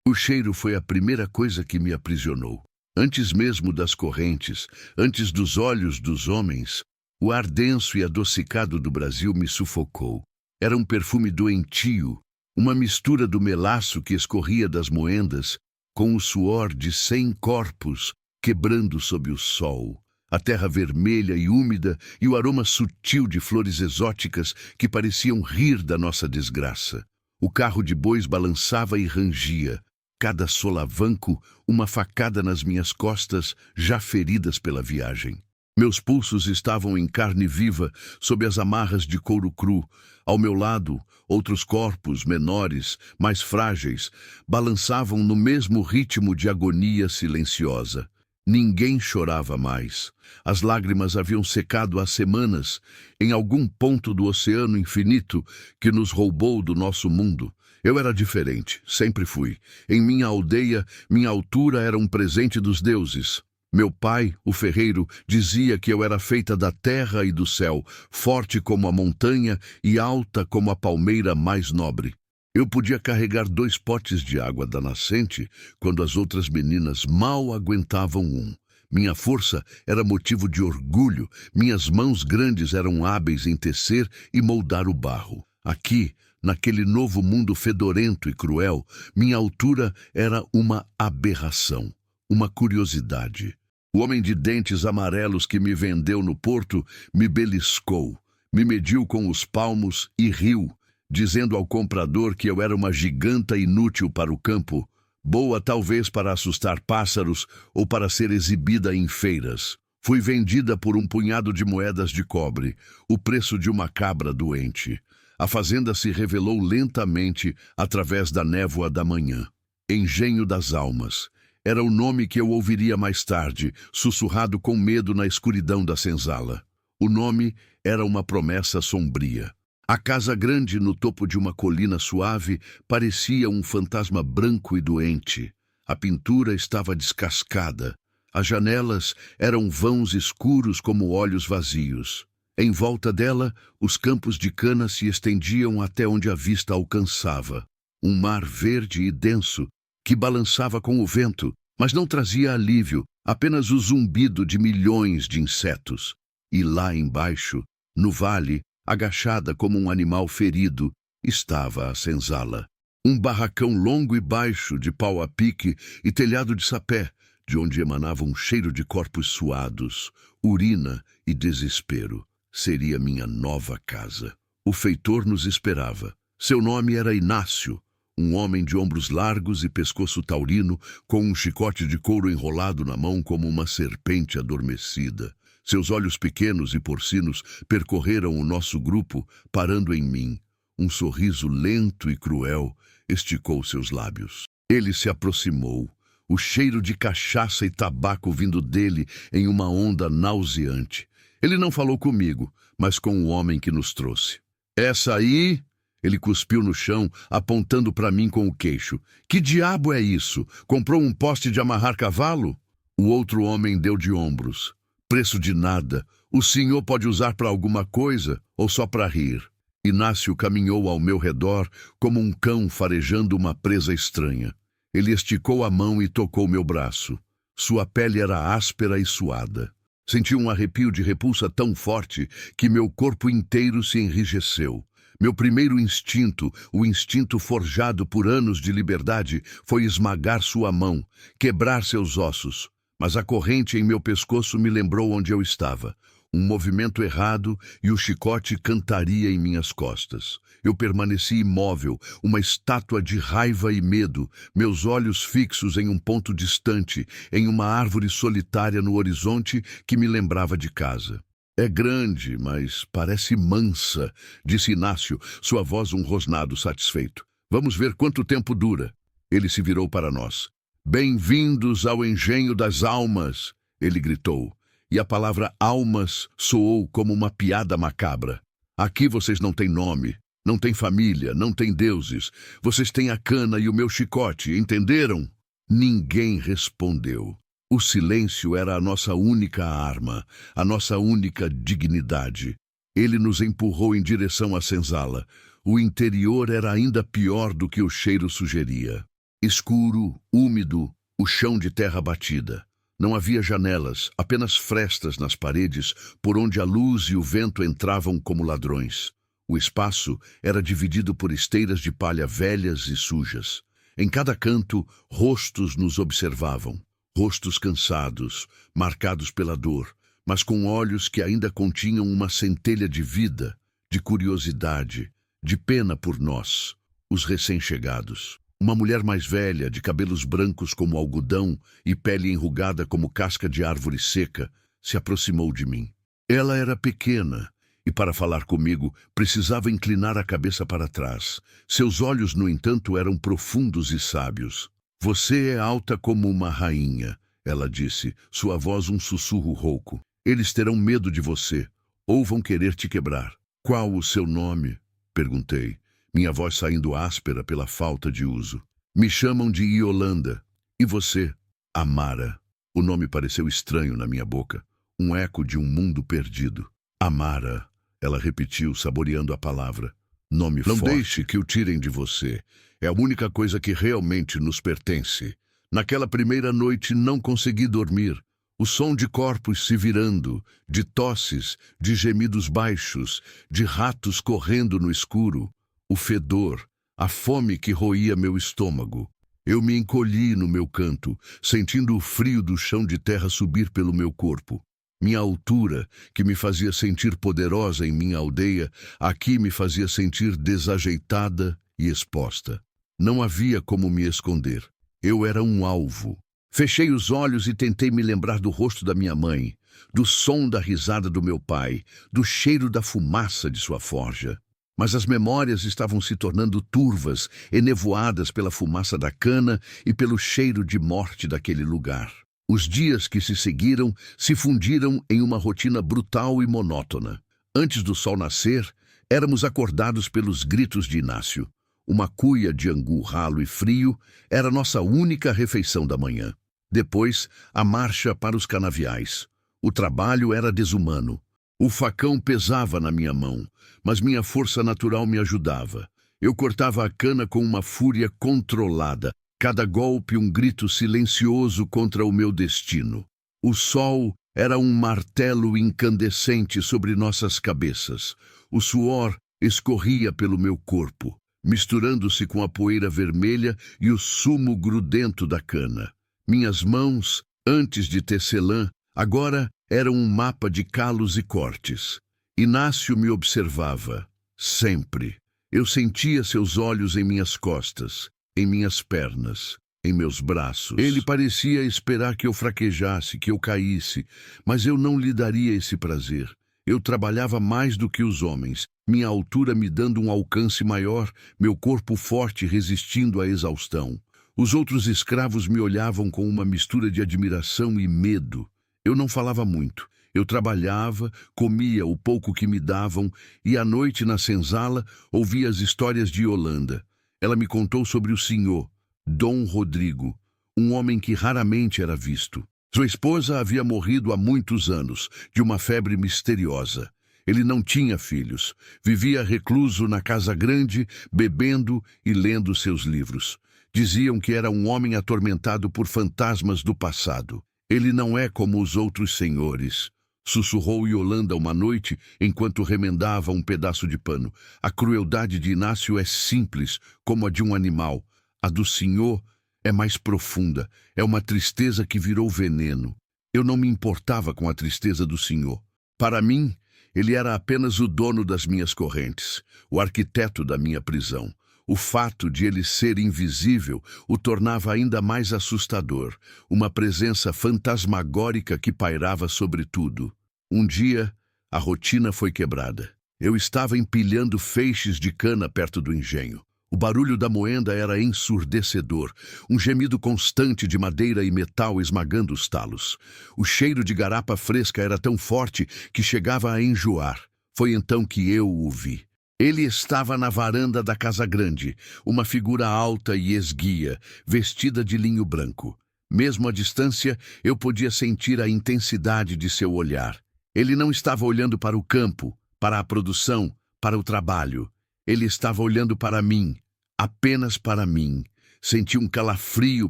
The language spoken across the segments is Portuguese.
O cheiro foi a primeira coisa que me aprisionou. Antes mesmo das correntes, antes dos olhos dos homens, o ar denso e adocicado do Brasil me sufocou. Era um perfume doentio, uma mistura do melaço que escorria das moendas com o suor de 100 corpos quebrando sob o sol. A terra vermelha e úmida e o aroma sutil de flores exóticas que pareciam rir da nossa desgraça. O carro de bois balançava e rangia. Cada solavanco, uma facada nas minhas costas, já feridas pela viagem. Meus pulsos estavam em carne viva, sob as amarras de couro cru. Ao meu lado, outros corpos, menores, mais frágeis, balançavam no mesmo ritmo de agonia silenciosa. Ninguém chorava mais. As lágrimas haviam secado há semanas, em algum ponto do oceano infinito que nos roubou do nosso mundo. Eu era diferente, sempre fui. Em minha aldeia, minha altura era um presente dos deuses. Meu pai, o ferreiro, dizia que eu era feita da terra e do céu, forte como a montanha e alta como a palmeira mais nobre. Eu podia carregar 2 potes de água da nascente, quando as outras meninas mal aguentavam um. Minha força era motivo de orgulho, minhas mãos grandes eram hábeis em tecer e moldar o barro. Aqui, naquele novo mundo fedorento e cruel, minha altura era uma aberração, uma curiosidade. O homem de dentes amarelos que me vendeu no porto me beliscou, me mediu com os palmos e riu, dizendo ao comprador que eu era uma giganta inútil para o campo, boa talvez para assustar pássaros ou para ser exibida em feiras. Fui vendida por um punhado de moedas de cobre, o preço de uma cabra doente. A fazenda se revelou lentamente através da névoa da manhã. Engenho das Almas. Era o nome que eu ouviria mais tarde, sussurrado com medo na escuridão da senzala. O nome era uma promessa sombria. A casa grande no topo de uma colina suave parecia um fantasma branco e doente. A pintura estava descascada. As janelas eram vãos escuros como olhos vazios. Em volta dela, os campos de cana se estendiam até onde a vista alcançava. Um mar verde e denso, que balançava com o vento, mas não trazia alívio, apenas o zumbido de milhões de insetos. E lá embaixo, no vale, agachada como um animal ferido, estava a senzala. Um barracão longo e baixo, de pau a pique e telhado de sapé, de onde emanava um cheiro de corpos suados, urina e desespero. Seria minha nova casa. O feitor nos esperava. Seu nome era Inácio, um homem de ombros largos e pescoço taurino, com um chicote de couro enrolado na mão como uma serpente adormecida. Seus olhos pequenos e porcinos percorreram o nosso grupo, parando em mim. Um sorriso lento e cruel esticou seus lábios. Ele se aproximou, o cheiro de cachaça e tabaco vindo dele em uma onda nauseante. Ele não falou comigo, mas com o homem que nos trouxe. Essa aí... Ele cuspiu no chão, apontando para mim com o queixo. Que diabo é isso? Comprou um poste de amarrar cavalo? O outro homem deu de ombros. Preço de nada. O senhor pode usar para alguma coisa ou só para rir? Inácio caminhou ao meu redor como um cão farejando uma presa estranha. Ele esticou a mão e tocou meu braço. Sua pele era áspera e suada. Senti um arrepio de repulsa tão forte que meu corpo inteiro se enrijeceu. Meu primeiro instinto, o instinto forjado por anos de liberdade, foi esmagar sua mão, quebrar seus ossos. Mas a corrente em meu pescoço me lembrou onde eu estava. Um movimento errado e o chicote cantaria em minhas costas. Eu permaneci imóvel, uma estátua de raiva e medo, meus olhos fixos em um ponto distante, em uma árvore solitária no horizonte que me lembrava de casa. É grande, mas parece mansa, disse Inácio, sua voz um rosnado satisfeito. Vamos ver quanto tempo dura. Ele se virou para nós. Bem-vindos ao Engenho das Almas, ele gritou, e a palavra almas soou como uma piada macabra. Aqui vocês não têm nome, não têm família, não têm deuses. Vocês têm a cana e o meu chicote, entenderam? Ninguém respondeu. O silêncio era a nossa única arma, a nossa única dignidade. Ele nos empurrou em direção à senzala. O interior era ainda pior do que o cheiro sugeria. Escuro, úmido, o chão de terra batida. Não havia janelas, apenas frestas nas paredes por onde a luz e o vento entravam como ladrões. O espaço era dividido por esteiras de palha velhas e sujas. Em cada canto, rostos nos observavam. Rostos cansados, marcados pela dor, mas com olhos que ainda continham uma centelha de vida, de curiosidade, de pena por nós, os recém-chegados. Uma mulher mais velha, de cabelos brancos como algodão e pele enrugada como casca de árvore seca, se aproximou de mim. Ela era pequena e, para falar comigo, precisava inclinar a cabeça para trás. Seus olhos, no entanto, eram profundos e sábios. Você é alta como uma rainha, ela disse, sua voz um sussurro rouco. Eles terão medo de você, ou vão querer te quebrar. Qual o seu nome? Perguntei, minha voz saindo áspera pela falta de uso. Me chamam de Yolanda. E você? Amara. O nome pareceu estranho na minha boca, um eco de um mundo perdido. Amara, ela repetiu, saboreando a palavra. Nome forte. Não deixe que o tirem de você. É a única coisa que realmente nos pertence. Naquela primeira noite não consegui dormir. O som de corpos se virando, de tosses, de gemidos baixos, de ratos correndo no escuro. O fedor, a fome que roía meu estômago. Eu me encolhi no meu canto, sentindo o frio do chão de terra subir pelo meu corpo. Minha altura, que me fazia sentir poderosa em minha aldeia, aqui me fazia sentir desajeitada e exposta. Não havia como me esconder. Eu era um alvo. Fechei os olhos e tentei me lembrar do rosto da minha mãe, do som da risada do meu pai, do cheiro da fumaça de sua forja. Mas as memórias estavam se tornando turvas, enevoadas pela fumaça da cana e pelo cheiro de morte daquele lugar. Os dias que se seguiram se fundiram em uma rotina brutal e monótona. Antes do sol nascer, éramos acordados pelos gritos de Inácio. Uma cuia de angu ralo e frio era nossa única refeição da manhã. Depois, a marcha para os canaviais. O trabalho era desumano. O facão pesava na minha mão, mas minha força natural me ajudava. Eu cortava a cana com uma fúria controlada, cada golpe um grito silencioso contra o meu destino. O sol era um martelo incandescente sobre nossas cabeças. O suor escorria pelo meu corpo, misturando-se com a poeira vermelha e o sumo grudento da cana. Minhas mãos, antes de tecelã, agora eram um mapa de calos e cortes. Inácio me observava, sempre. Eu sentia seus olhos em minhas costas, em minhas pernas, em meus braços. Ele parecia esperar que eu fraquejasse, que eu caísse, mas eu não lhe daria esse prazer. Eu trabalhava mais do que os homens, minha altura me dando um alcance maior, meu corpo forte resistindo à exaustão. Os outros escravos me olhavam com uma mistura de admiração e medo. Eu não falava muito. Eu trabalhava, comia o pouco que me davam e à noite na senzala ouvia as histórias de Yolanda. Ela me contou sobre o senhor, Dom Rodrigo, um homem que raramente era visto. Sua esposa havia morrido há muitos anos, de uma febre misteriosa. Ele não tinha filhos. Vivia recluso na casa grande, bebendo e lendo seus livros. Diziam que era um homem atormentado por fantasmas do passado. Ele não é como os outros senhores, sussurrou Yolanda uma noite enquanto remendava um pedaço de pano. A crueldade de Inácio é simples, como a de um animal. A do senhor é mais profunda, é uma tristeza que virou veneno. Eu não me importava com a tristeza do senhor. Para mim, ele era apenas o dono das minhas correntes, o arquiteto da minha prisão. O fato de ele ser invisível o tornava ainda mais assustador, uma presença fantasmagórica que pairava sobre tudo. Um dia, a rotina foi quebrada. Eu estava empilhando feixes de cana perto do engenho. O barulho da moenda era ensurdecedor, um gemido constante de madeira e metal esmagando os talos. O cheiro de garapa fresca era tão forte que chegava a enjoar. Foi então que eu o vi. Ele estava na varanda da casa grande, uma figura alta e esguia, vestida de linho branco. Mesmo à distância, eu podia sentir a intensidade de seu olhar. Ele não estava olhando para o campo, para a produção, para o trabalho. Ele estava olhando para mim, apenas para mim, Senti um calafrio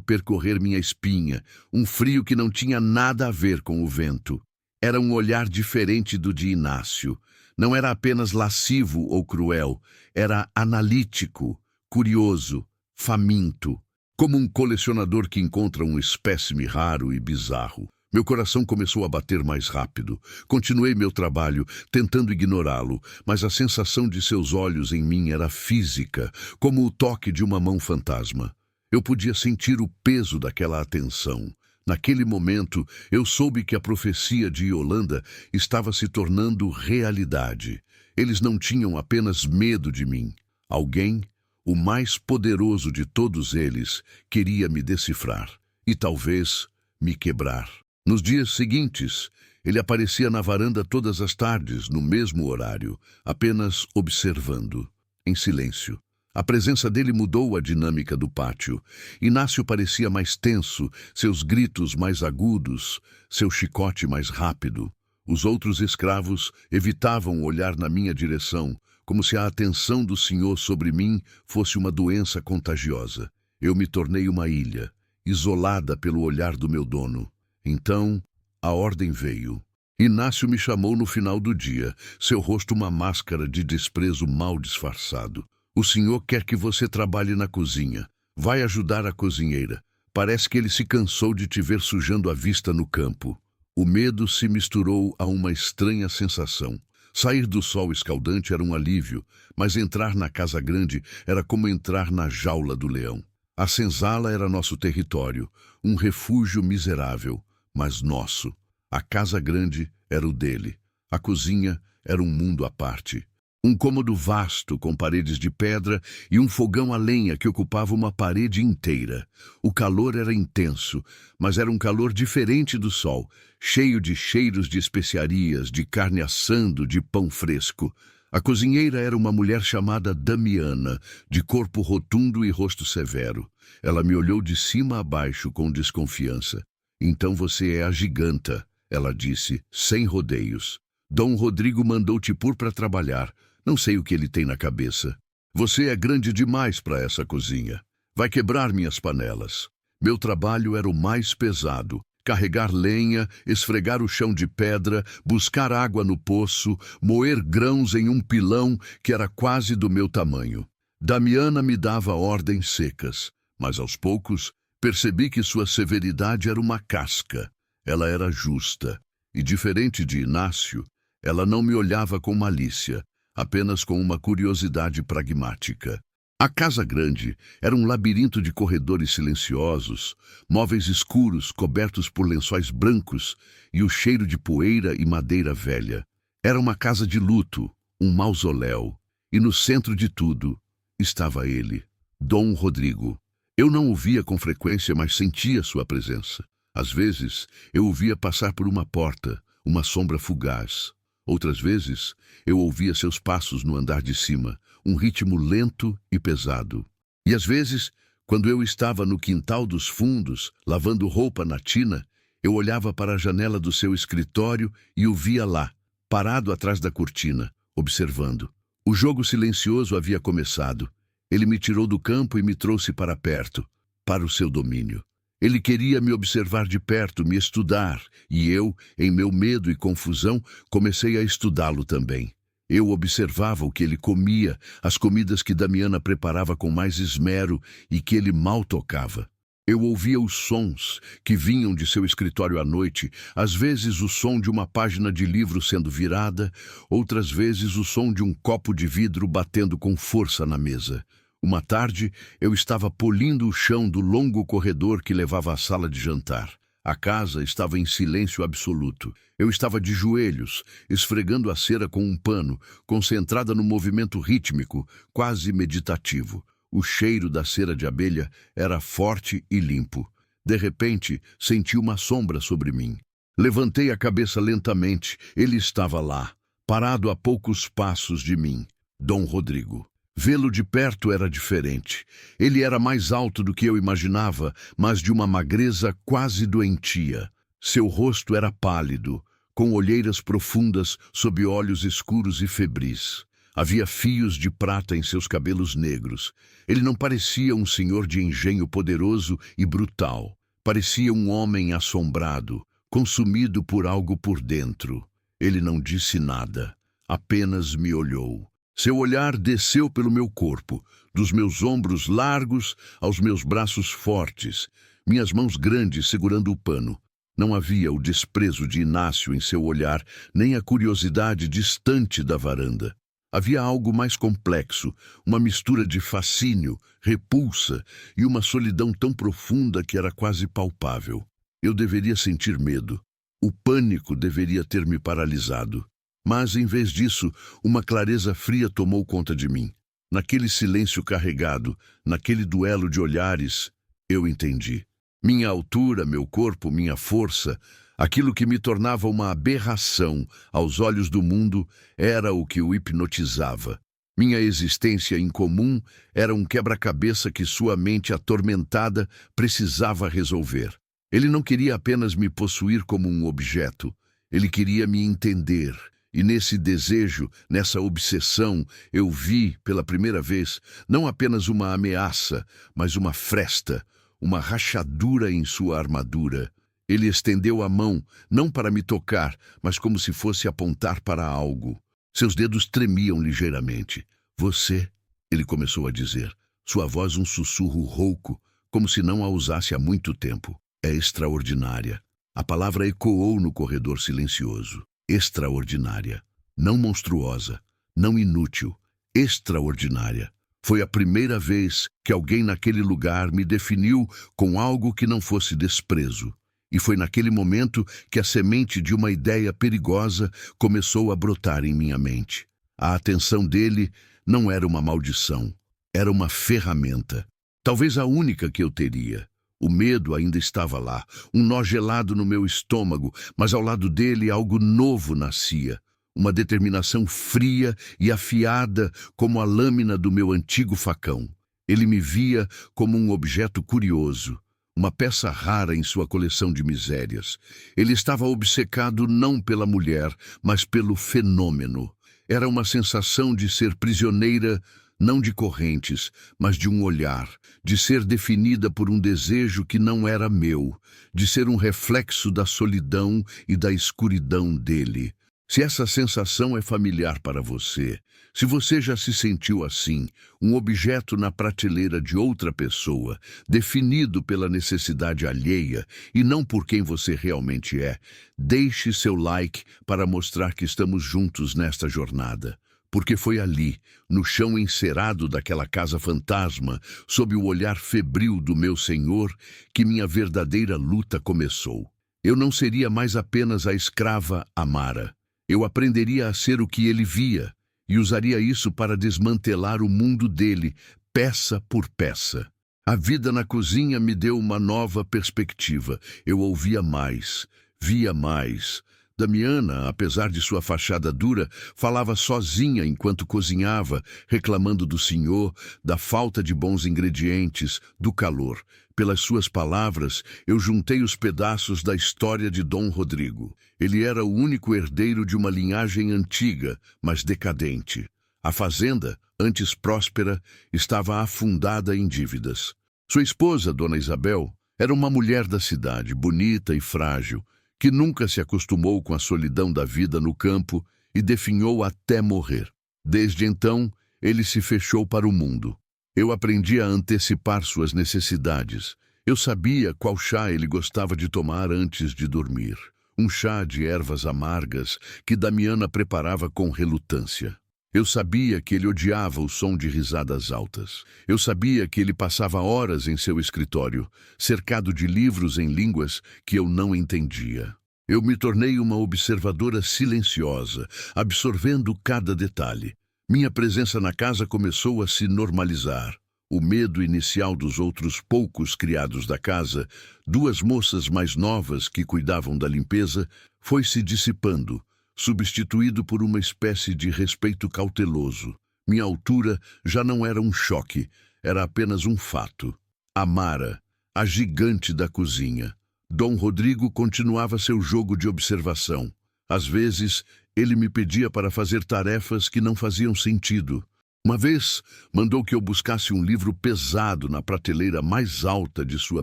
percorrer minha espinha, um frio que não tinha nada a ver com o vento. Era um olhar diferente do de Inácio. Não era apenas lascivo ou cruel, era analítico, curioso, faminto, como um colecionador que encontra um espécime raro e bizarro. Meu coração começou a bater mais rápido. Continuei meu trabalho, tentando ignorá-lo, mas a sensação de seus olhos em mim era física, como o toque de uma mão fantasma. Eu podia sentir o peso daquela atenção. Naquele momento, eu soube que a profecia de Yolanda estava se tornando realidade. Eles não tinham apenas medo de mim. Alguém, o mais poderoso de todos eles, queria me decifrar e talvez me quebrar. Nos dias seguintes, ele aparecia na varanda todas as tardes, no mesmo horário, apenas observando, em silêncio. A presença dele mudou a dinâmica do pátio. Inácio parecia mais tenso, seus gritos mais agudos, seu chicote mais rápido. Os outros escravos evitavam olhar na minha direção, como se a atenção do senhor sobre mim fosse uma doença contagiosa. Eu me tornei uma ilha, isolada pelo olhar do meu dono. Então, a ordem veio. Inácio me chamou no final do dia, seu rosto uma máscara de desprezo mal disfarçado. O senhor quer que você trabalhe na cozinha. Vai ajudar a cozinheira. Parece que ele se cansou de te ver sujando a vista no campo. O medo se misturou a uma estranha sensação. Sair do sol escaldante era um alívio, mas entrar na casa grande era como entrar na jaula do leão. A senzala era nosso território, um refúgio miserável, mas nosso. A casa grande era o dele. A cozinha era um mundo à parte. Um cômodo vasto com paredes de pedra e um fogão a lenha que ocupava uma parede inteira. O calor era intenso, mas era um calor diferente do sol, cheio de cheiros de especiarias, de carne assando, de pão fresco. A cozinheira era uma mulher chamada Damiana, de corpo rotundo e rosto severo. Ela me olhou de cima a baixo com desconfiança. Então você é a giganta, ela disse, sem rodeios. Dom Rodrigo mandou te pôr para trabalhar. Não sei o que ele tem na cabeça. Você é grande demais para essa cozinha. Vai quebrar minhas panelas. Meu trabalho era o mais pesado. Carregar lenha, esfregar o chão de pedra, buscar água no poço, moer grãos em um pilão que era quase do meu tamanho. Damiana me dava ordens secas, mas aos poucos percebi que sua severidade era uma casca. Ela era justa. E diferente de Inácio, ela não me olhava com malícia, apenas com uma curiosidade pragmática. A casa grande era um labirinto de corredores silenciosos, móveis escuros cobertos por lençóis brancos e o cheiro de poeira e madeira velha. Era uma casa de luto, um mausoléu, e no centro de tudo estava ele, Dom Rodrigo. Eu não o via com frequência, mas sentia sua presença. Às vezes, eu o via passar por uma porta, uma sombra fugaz. Outras vezes, eu ouvia seus passos no andar de cima, um ritmo lento e pesado. E às vezes, quando eu estava no quintal dos fundos, lavando roupa na tina, eu olhava para a janela do seu escritório e o via lá, parado atrás da cortina, observando. O jogo silencioso havia começado. Ele me tirou do campo e me trouxe para perto, para o seu domínio. Ele queria me observar de perto, me estudar, e eu, em meu medo e confusão, comecei a estudá-lo também. Eu observava o que ele comia, as comidas que Damiana preparava com mais esmero e que ele mal tocava. Eu ouvia os sons que vinham de seu escritório à noite, às vezes o som de uma página de livro sendo virada, outras vezes o som de um copo de vidro batendo com força na mesa. Uma tarde, eu estava polindo o chão do longo corredor que levava à sala de jantar. A casa estava em silêncio absoluto. Eu estava de joelhos, esfregando a cera com um pano, concentrada no movimento rítmico, quase meditativo. O cheiro da cera de abelha era forte e limpo. De repente, senti uma sombra sobre mim. Levantei a cabeça lentamente. Ele estava lá, parado a poucos passos de mim. Dom Rodrigo. Vê-lo de perto era diferente. Ele era mais alto do que eu imaginava, mas de uma magreza quase doentia. Seu rosto era pálido, com olheiras profundas sob olhos escuros e febris. Havia fios de prata em seus cabelos negros. Ele não parecia um senhor de engenho poderoso e brutal. Parecia um homem assombrado, consumido por algo por dentro. Ele não disse nada, apenas me olhou. Seu olhar desceu pelo meu corpo, dos meus ombros largos aos meus braços fortes, minhas mãos grandes segurando o pano. Não havia o desprezo de Inácio em seu olhar, nem a curiosidade distante da varanda. Havia algo mais complexo, uma mistura de fascínio, repulsa e uma solidão tão profunda que era quase palpável. Eu deveria sentir medo. O pânico deveria ter me paralisado. Mas, em vez disso, uma clareza fria tomou conta de mim. Naquele silêncio carregado, naquele duelo de olhares, eu entendi. Minha altura, meu corpo, minha força, aquilo que me tornava uma aberração aos olhos do mundo, era o que o hipnotizava. Minha existência incomum era um quebra-cabeça que sua mente atormentada precisava resolver. Ele não queria apenas me possuir como um objeto, ele queria me entender. E nesse desejo, nessa obsessão, eu vi, pela primeira vez, não apenas uma ameaça, mas uma fresta, uma rachadura em sua armadura. Ele estendeu a mão, não para me tocar, mas como se fosse apontar para algo. Seus dedos tremiam ligeiramente. Você, ele começou a dizer, sua voz um sussurro rouco, como se não a usasse há muito tempo. É extraordinária. A palavra ecoou no corredor silencioso. Extraordinária. Não monstruosa, não inútil, extraordinária. Foi a primeira vez que alguém naquele lugar me definiu com algo que não fosse desprezo. E foi naquele momento que a semente de uma ideia perigosa começou a brotar em minha mente. A atenção dele não era uma maldição, era uma ferramenta. Talvez a única que eu teria. O medo ainda estava lá, um nó gelado no meu estômago, mas ao lado dele algo novo nascia. Uma determinação fria e afiada como a lâmina do meu antigo facão. Ele me via como um objeto curioso, uma peça rara em sua coleção de misérias. Ele estava obcecado não pela mulher, mas pelo fenômeno. Era uma sensação de ser prisioneira, não de correntes, mas de um olhar, de ser definida por um desejo que não era meu, de ser um reflexo da solidão e da escuridão dele. Se essa sensação é familiar para você, se você já se sentiu assim, um objeto na prateleira de outra pessoa, definido pela necessidade alheia e não por quem você realmente é, deixe seu like para mostrar que estamos juntos nesta jornada. Porque foi ali, no chão encerado daquela casa fantasma, sob o olhar febril do meu Senhor, que minha verdadeira luta começou. Eu não seria mais apenas a escrava Amara. Eu aprenderia a ser o que ele via, e usaria isso para desmantelar o mundo dele, peça por peça. A vida na cozinha me deu uma nova perspectiva. Eu ouvia mais, via mais. Damiana, apesar de sua fachada dura, falava sozinha enquanto cozinhava, reclamando do senhor, da falta de bons ingredientes, do calor. Pelas suas palavras, eu juntei os pedaços da história de Dom Rodrigo. Ele era o único herdeiro de uma linhagem antiga, mas decadente. A fazenda, antes próspera, estava afundada em dívidas. Sua esposa, Dona Isabel, era uma mulher da cidade, bonita e frágil, que nunca se acostumou com a solidão da vida no campo e definhou até morrer. Desde então, ele se fechou para o mundo. Eu aprendi a antecipar suas necessidades. Eu sabia qual chá ele gostava de tomar antes de dormir. Um chá de ervas amargas que Damiana preparava com relutância. Eu sabia que ele odiava o som de risadas altas. Eu sabia que ele passava horas em seu escritório, cercado de livros em línguas que eu não entendia. Eu me tornei uma observadora silenciosa, absorvendo cada detalhe. Minha presença na casa começou a se normalizar. O medo inicial dos outros poucos criados da casa, duas moças mais novas que cuidavam da limpeza, foi se dissipando, substituído por uma espécie de respeito cauteloso. Minha altura já não era um choque, era apenas um fato. Amara, a gigante da cozinha. Dom Rodrigo continuava seu jogo de observação. Às vezes, Ele me pedia para fazer tarefas que não faziam sentido. Uma vez, mandou que eu buscasse um livro pesado na prateleira mais alta de sua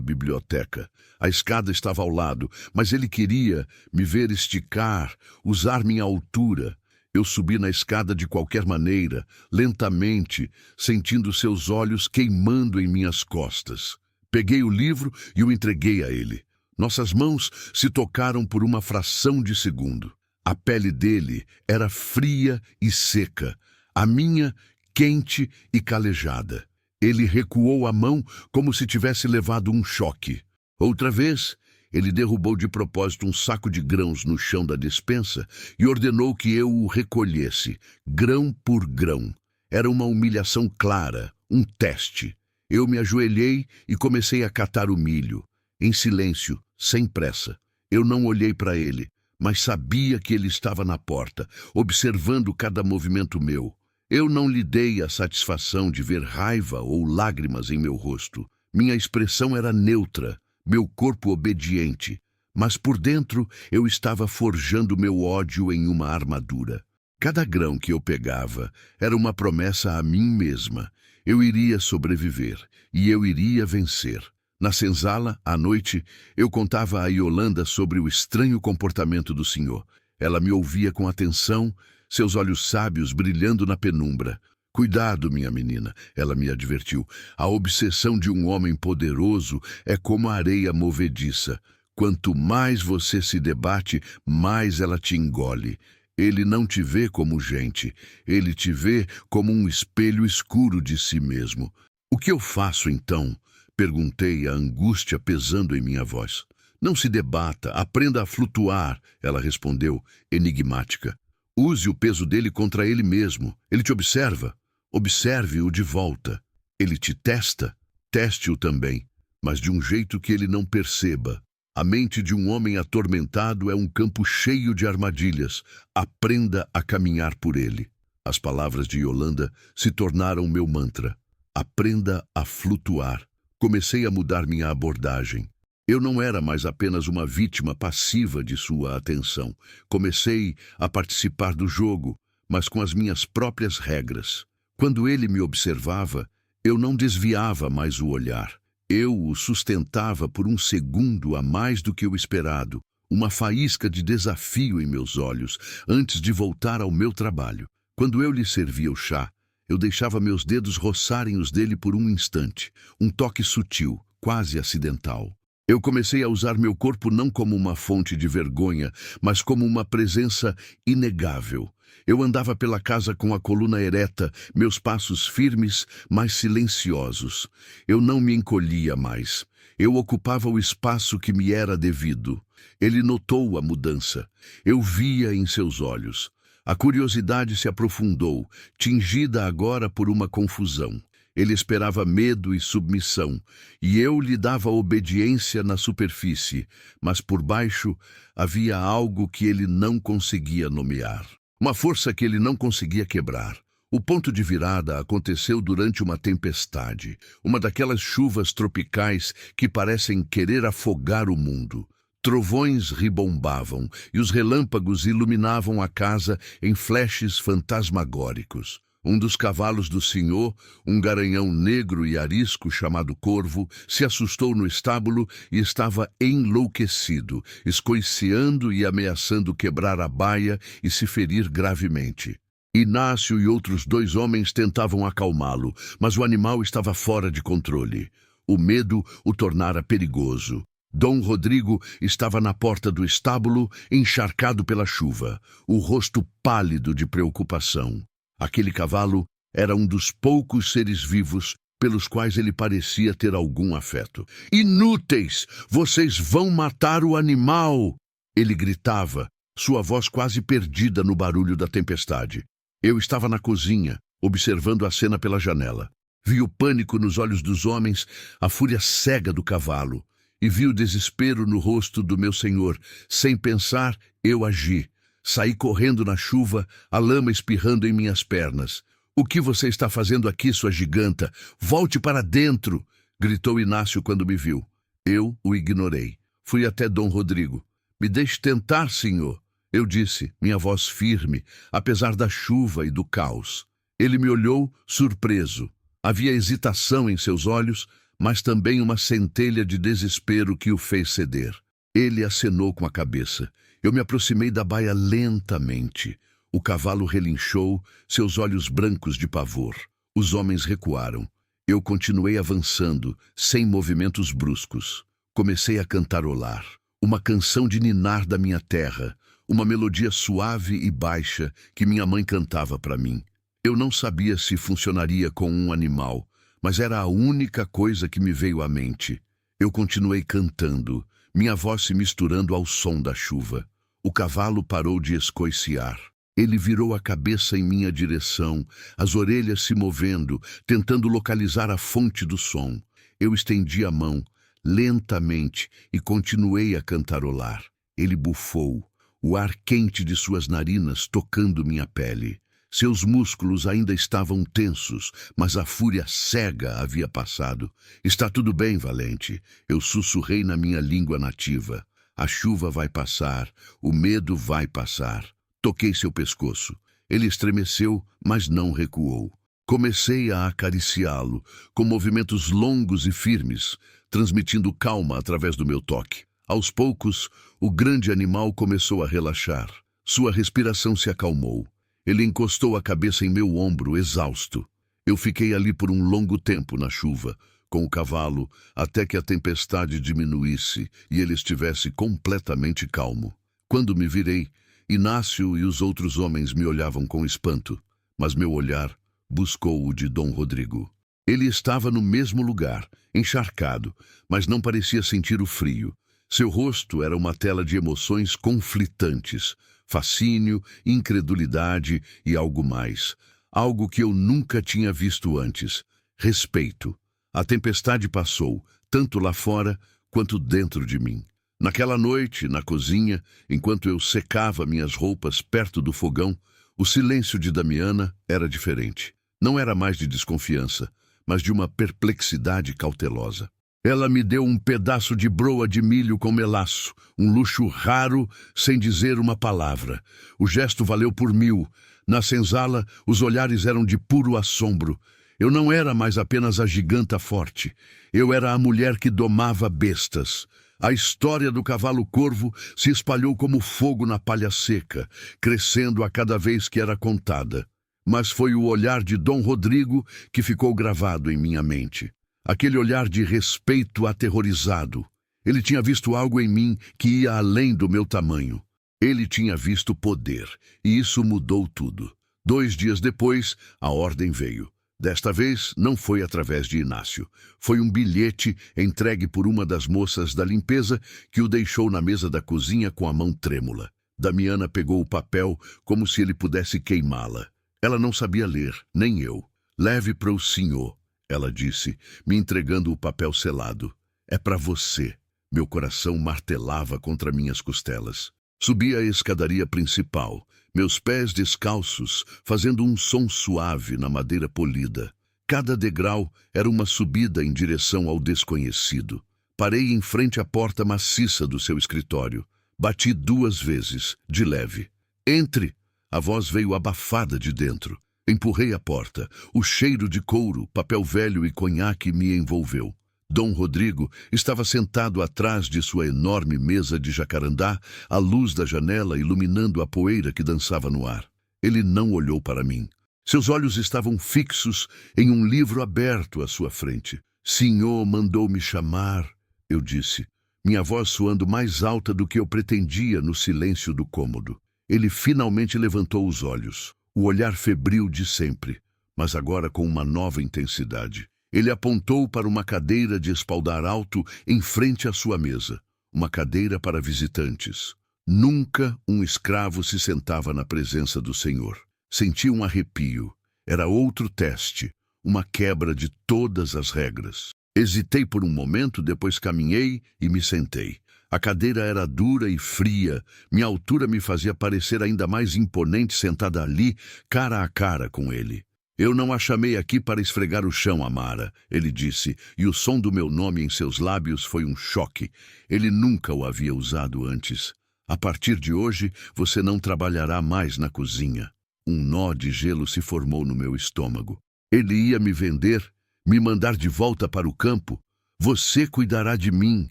biblioteca. A escada estava ao lado, mas ele queria me ver esticar, usar minha altura. Eu subi na escada de qualquer maneira, lentamente, sentindo seus olhos queimando em minhas costas. Peguei o livro e o entreguei a ele. Nossas mãos se tocaram por uma fração de segundo. A pele dele era fria e seca, a minha quente e calejada. Ele recuou a mão como se tivesse levado um choque. Outra vez, ele derrubou de propósito um saco de grãos no chão da despensa e ordenou que eu o recolhesse, grão por grão. Era uma humilhação clara, um teste. Eu me ajoelhei e comecei a catar o milho, em silêncio, sem pressa. Eu não olhei para ele, mas sabia que ele estava na porta, observando cada movimento meu. Eu não lhe dei a satisfação de ver raiva ou lágrimas em meu rosto. Minha expressão era neutra, meu corpo obediente, mas por dentro eu estava forjando meu ódio em uma armadura. Cada grão que eu pegava era uma promessa a mim mesma. Eu iria sobreviver e eu iria vencer. Na senzala, à noite, eu contava a Yolanda sobre o estranho comportamento do senhor. Ela me ouvia com atenção, seus olhos sábios brilhando na penumbra. Cuidado, minha menina, ela me advertiu. A obsessão de um homem poderoso é como a areia movediça. Quanto mais você se debate, mais ela te engole. Ele não te vê como gente, ele te vê como um espelho escuro de si mesmo. O que eu faço então? Perguntei, a angústia pesando em minha voz. Não se debata, aprenda a flutuar, ela respondeu, enigmática. Use o peso dele contra ele mesmo. Ele te observa. Observe-o de volta. Ele te testa. Teste-o também, mas de um jeito que ele não perceba. A mente de um homem atormentado é um campo cheio de armadilhas. Aprenda a caminhar por ele. As palavras de Yolanda se tornaram meu mantra. Aprenda a flutuar. Comecei a mudar minha abordagem. Eu não era mais apenas uma vítima passiva de sua atenção. Comecei a participar do jogo, mas com as minhas próprias regras. Quando ele me observava, eu não desviava mais o olhar. Eu o sustentava por um segundo a mais do que o esperado, uma faísca de desafio em meus olhos, antes de voltar ao meu trabalho. Quando eu lhe servia o chá, eu deixava meus dedos roçarem os dele por um instante, um toque sutil, quase acidental. Eu comecei a usar meu corpo não como uma fonte de vergonha, mas como uma presença inegável. Eu andava pela casa com a coluna ereta, meus passos firmes, mas silenciosos. Eu não me encolhia mais. Eu ocupava o espaço que me era devido. Ele notou a mudança. Eu via em seus olhos. A curiosidade se aprofundou, tingida agora por uma confusão. Ele esperava medo e submissão, e eu lhe dava obediência na superfície, mas por baixo havia algo que ele não conseguia nomear. Uma força que ele não conseguia quebrar. O ponto de virada aconteceu durante uma tempestade, uma daquelas chuvas tropicais que parecem querer afogar o mundo. Trovões ribombavam e os relâmpagos iluminavam a casa em flashes fantasmagóricos. Um dos cavalos do senhor, um garanhão negro e arisco chamado Corvo, se assustou no estábulo e estava enlouquecido, escoiceando e ameaçando quebrar a baia e se ferir gravemente. Inácio e outros 2 homens tentavam acalmá-lo, mas o animal estava fora de controle. O medo o tornara perigoso. Dom Rodrigo estava na porta do estábulo, encharcado pela chuva, o rosto pálido de preocupação. Aquele cavalo era um dos poucos seres vivos pelos quais ele parecia ter algum afeto. Inúteis! Vocês vão matar o animal! Ele gritava, sua voz quase perdida no barulho da tempestade. Eu estava na cozinha, observando a cena pela janela. Vi o pânico nos olhos dos homens, a fúria cega do cavalo, e vi o desespero no rosto do meu senhor. Sem pensar, eu agi. Saí correndo na chuva, a lama espirrando em minhas pernas. "O que você está fazendo aqui, sua giganta? Volte para dentro!" gritou Inácio quando me viu. Eu o ignorei. Fui até Dom Rodrigo. "Me deixe tentar, senhor." Eu disse, minha voz firme, apesar da chuva e do caos. Ele me olhou, surpreso. Havia hesitação em seus olhos, mas também uma centelha de desespero que o fez ceder. Ele acenou com a cabeça. Eu me aproximei da baia lentamente. O cavalo relinchou, seus olhos brancos de pavor. Os homens recuaram. Eu continuei avançando, sem movimentos bruscos. Comecei a cantarolar. Uma canção de ninar da minha terra, uma melodia suave e baixa que minha mãe cantava para mim. Eu não sabia se funcionaria com um animal, mas era a única coisa que me veio à mente. Eu continuei cantando, minha voz se misturando ao som da chuva. O cavalo parou de escoiciar. Ele virou a cabeça em minha direção, as orelhas se movendo, tentando localizar a fonte do som. Eu estendi a mão, lentamente, e continuei a cantarolar. Ele bufou, o ar quente de suas narinas tocando minha pele. Seus músculos ainda estavam tensos, mas a fúria cega havia passado. Está tudo bem, valente, eu sussurrei na minha língua nativa. A chuva vai passar, o medo vai passar. Toquei seu pescoço. Ele estremeceu, mas não recuou. Comecei a acariciá-lo, com movimentos longos e firmes, transmitindo calma através do meu toque. Aos poucos, o grande animal começou a relaxar. Sua respiração se acalmou. Ele encostou a cabeça em meu ombro, exausto. Eu fiquei ali por um longo tempo na chuva, com o cavalo, até que a tempestade diminuísse e ele estivesse completamente calmo. Quando me virei, Inácio e os outros homens me olhavam com espanto, mas meu olhar buscou o de Dom Rodrigo. Ele estava no mesmo lugar, encharcado, mas não parecia sentir o frio. Seu rosto era uma tela de emoções conflitantes, fascínio, incredulidade e algo mais. Algo que eu nunca tinha visto antes. Respeito. A tempestade passou, tanto lá fora quanto dentro de mim. Naquela noite, na cozinha, enquanto eu secava minhas roupas perto do fogão, o silêncio de Damiana era diferente. Não era mais de desconfiança, mas de uma perplexidade cautelosa. Ela me deu um pedaço de broa de milho com melaço, um luxo raro, sem dizer uma palavra. O gesto valeu por 1000. Na senzala, os olhares eram de puro assombro. Eu não era mais apenas a giganta forte. Eu era a mulher que domava bestas. A história do cavalo-corvo se espalhou como fogo na palha seca, crescendo a cada vez que era contada. Mas foi o olhar de Dom Rodrigo que ficou gravado em minha mente. Aquele olhar de respeito aterrorizado. Ele tinha visto algo em mim que ia além do meu tamanho. Ele tinha visto poder, e isso mudou tudo. 2 dias depois, a ordem veio. Desta vez, não foi através de Inácio. Foi um bilhete entregue por uma das moças da limpeza que o deixou na mesa da cozinha com a mão trêmula. Damiana pegou o papel como se ele pudesse queimá-la. Ela não sabia ler, nem eu. Leve para o senhor, ela disse, me entregando o papel selado. É para você. Meu coração martelava contra minhas costelas. Subi a escadaria principal, meus pés descalços, fazendo um som suave na madeira polida. Cada degrau era uma subida em direção ao desconhecido. Parei em frente à porta maciça do seu escritório. Bati 2 vezes, de leve. Entre! A voz veio abafada de dentro. Empurrei a porta. O cheiro de couro, papel velho e conhaque me envolveu. Dom Rodrigo estava sentado atrás de sua enorme mesa de jacarandá, a luz da janela iluminando a poeira que dançava no ar. Ele não olhou para mim. Seus olhos estavam fixos em um livro aberto à sua frente. Senhor mandou me chamar, eu disse, minha voz soando mais alta do que eu pretendia no silêncio do cômodo. Ele finalmente levantou os olhos, o olhar febril de sempre, mas agora com uma nova intensidade. Ele apontou para uma cadeira de espaldar alto em frente à sua mesa, uma cadeira para visitantes. Nunca um escravo se sentava na presença do Senhor. Senti um arrepio. Era outro teste, uma quebra de todas as regras. Hesitei por um momento, depois caminhei e me sentei. A cadeira era dura e fria. Minha altura me fazia parecer ainda mais imponente sentada ali, cara a cara com ele. Eu não a chamei aqui para esfregar o chão, Amara, ele disse, e o som do meu nome em seus lábios foi um choque. Ele nunca o havia usado antes. A partir de hoje, você não trabalhará mais na cozinha. Um nó de gelo se formou no meu estômago. Ele ia me vender, me mandar de volta para o campo. Você cuidará de mim,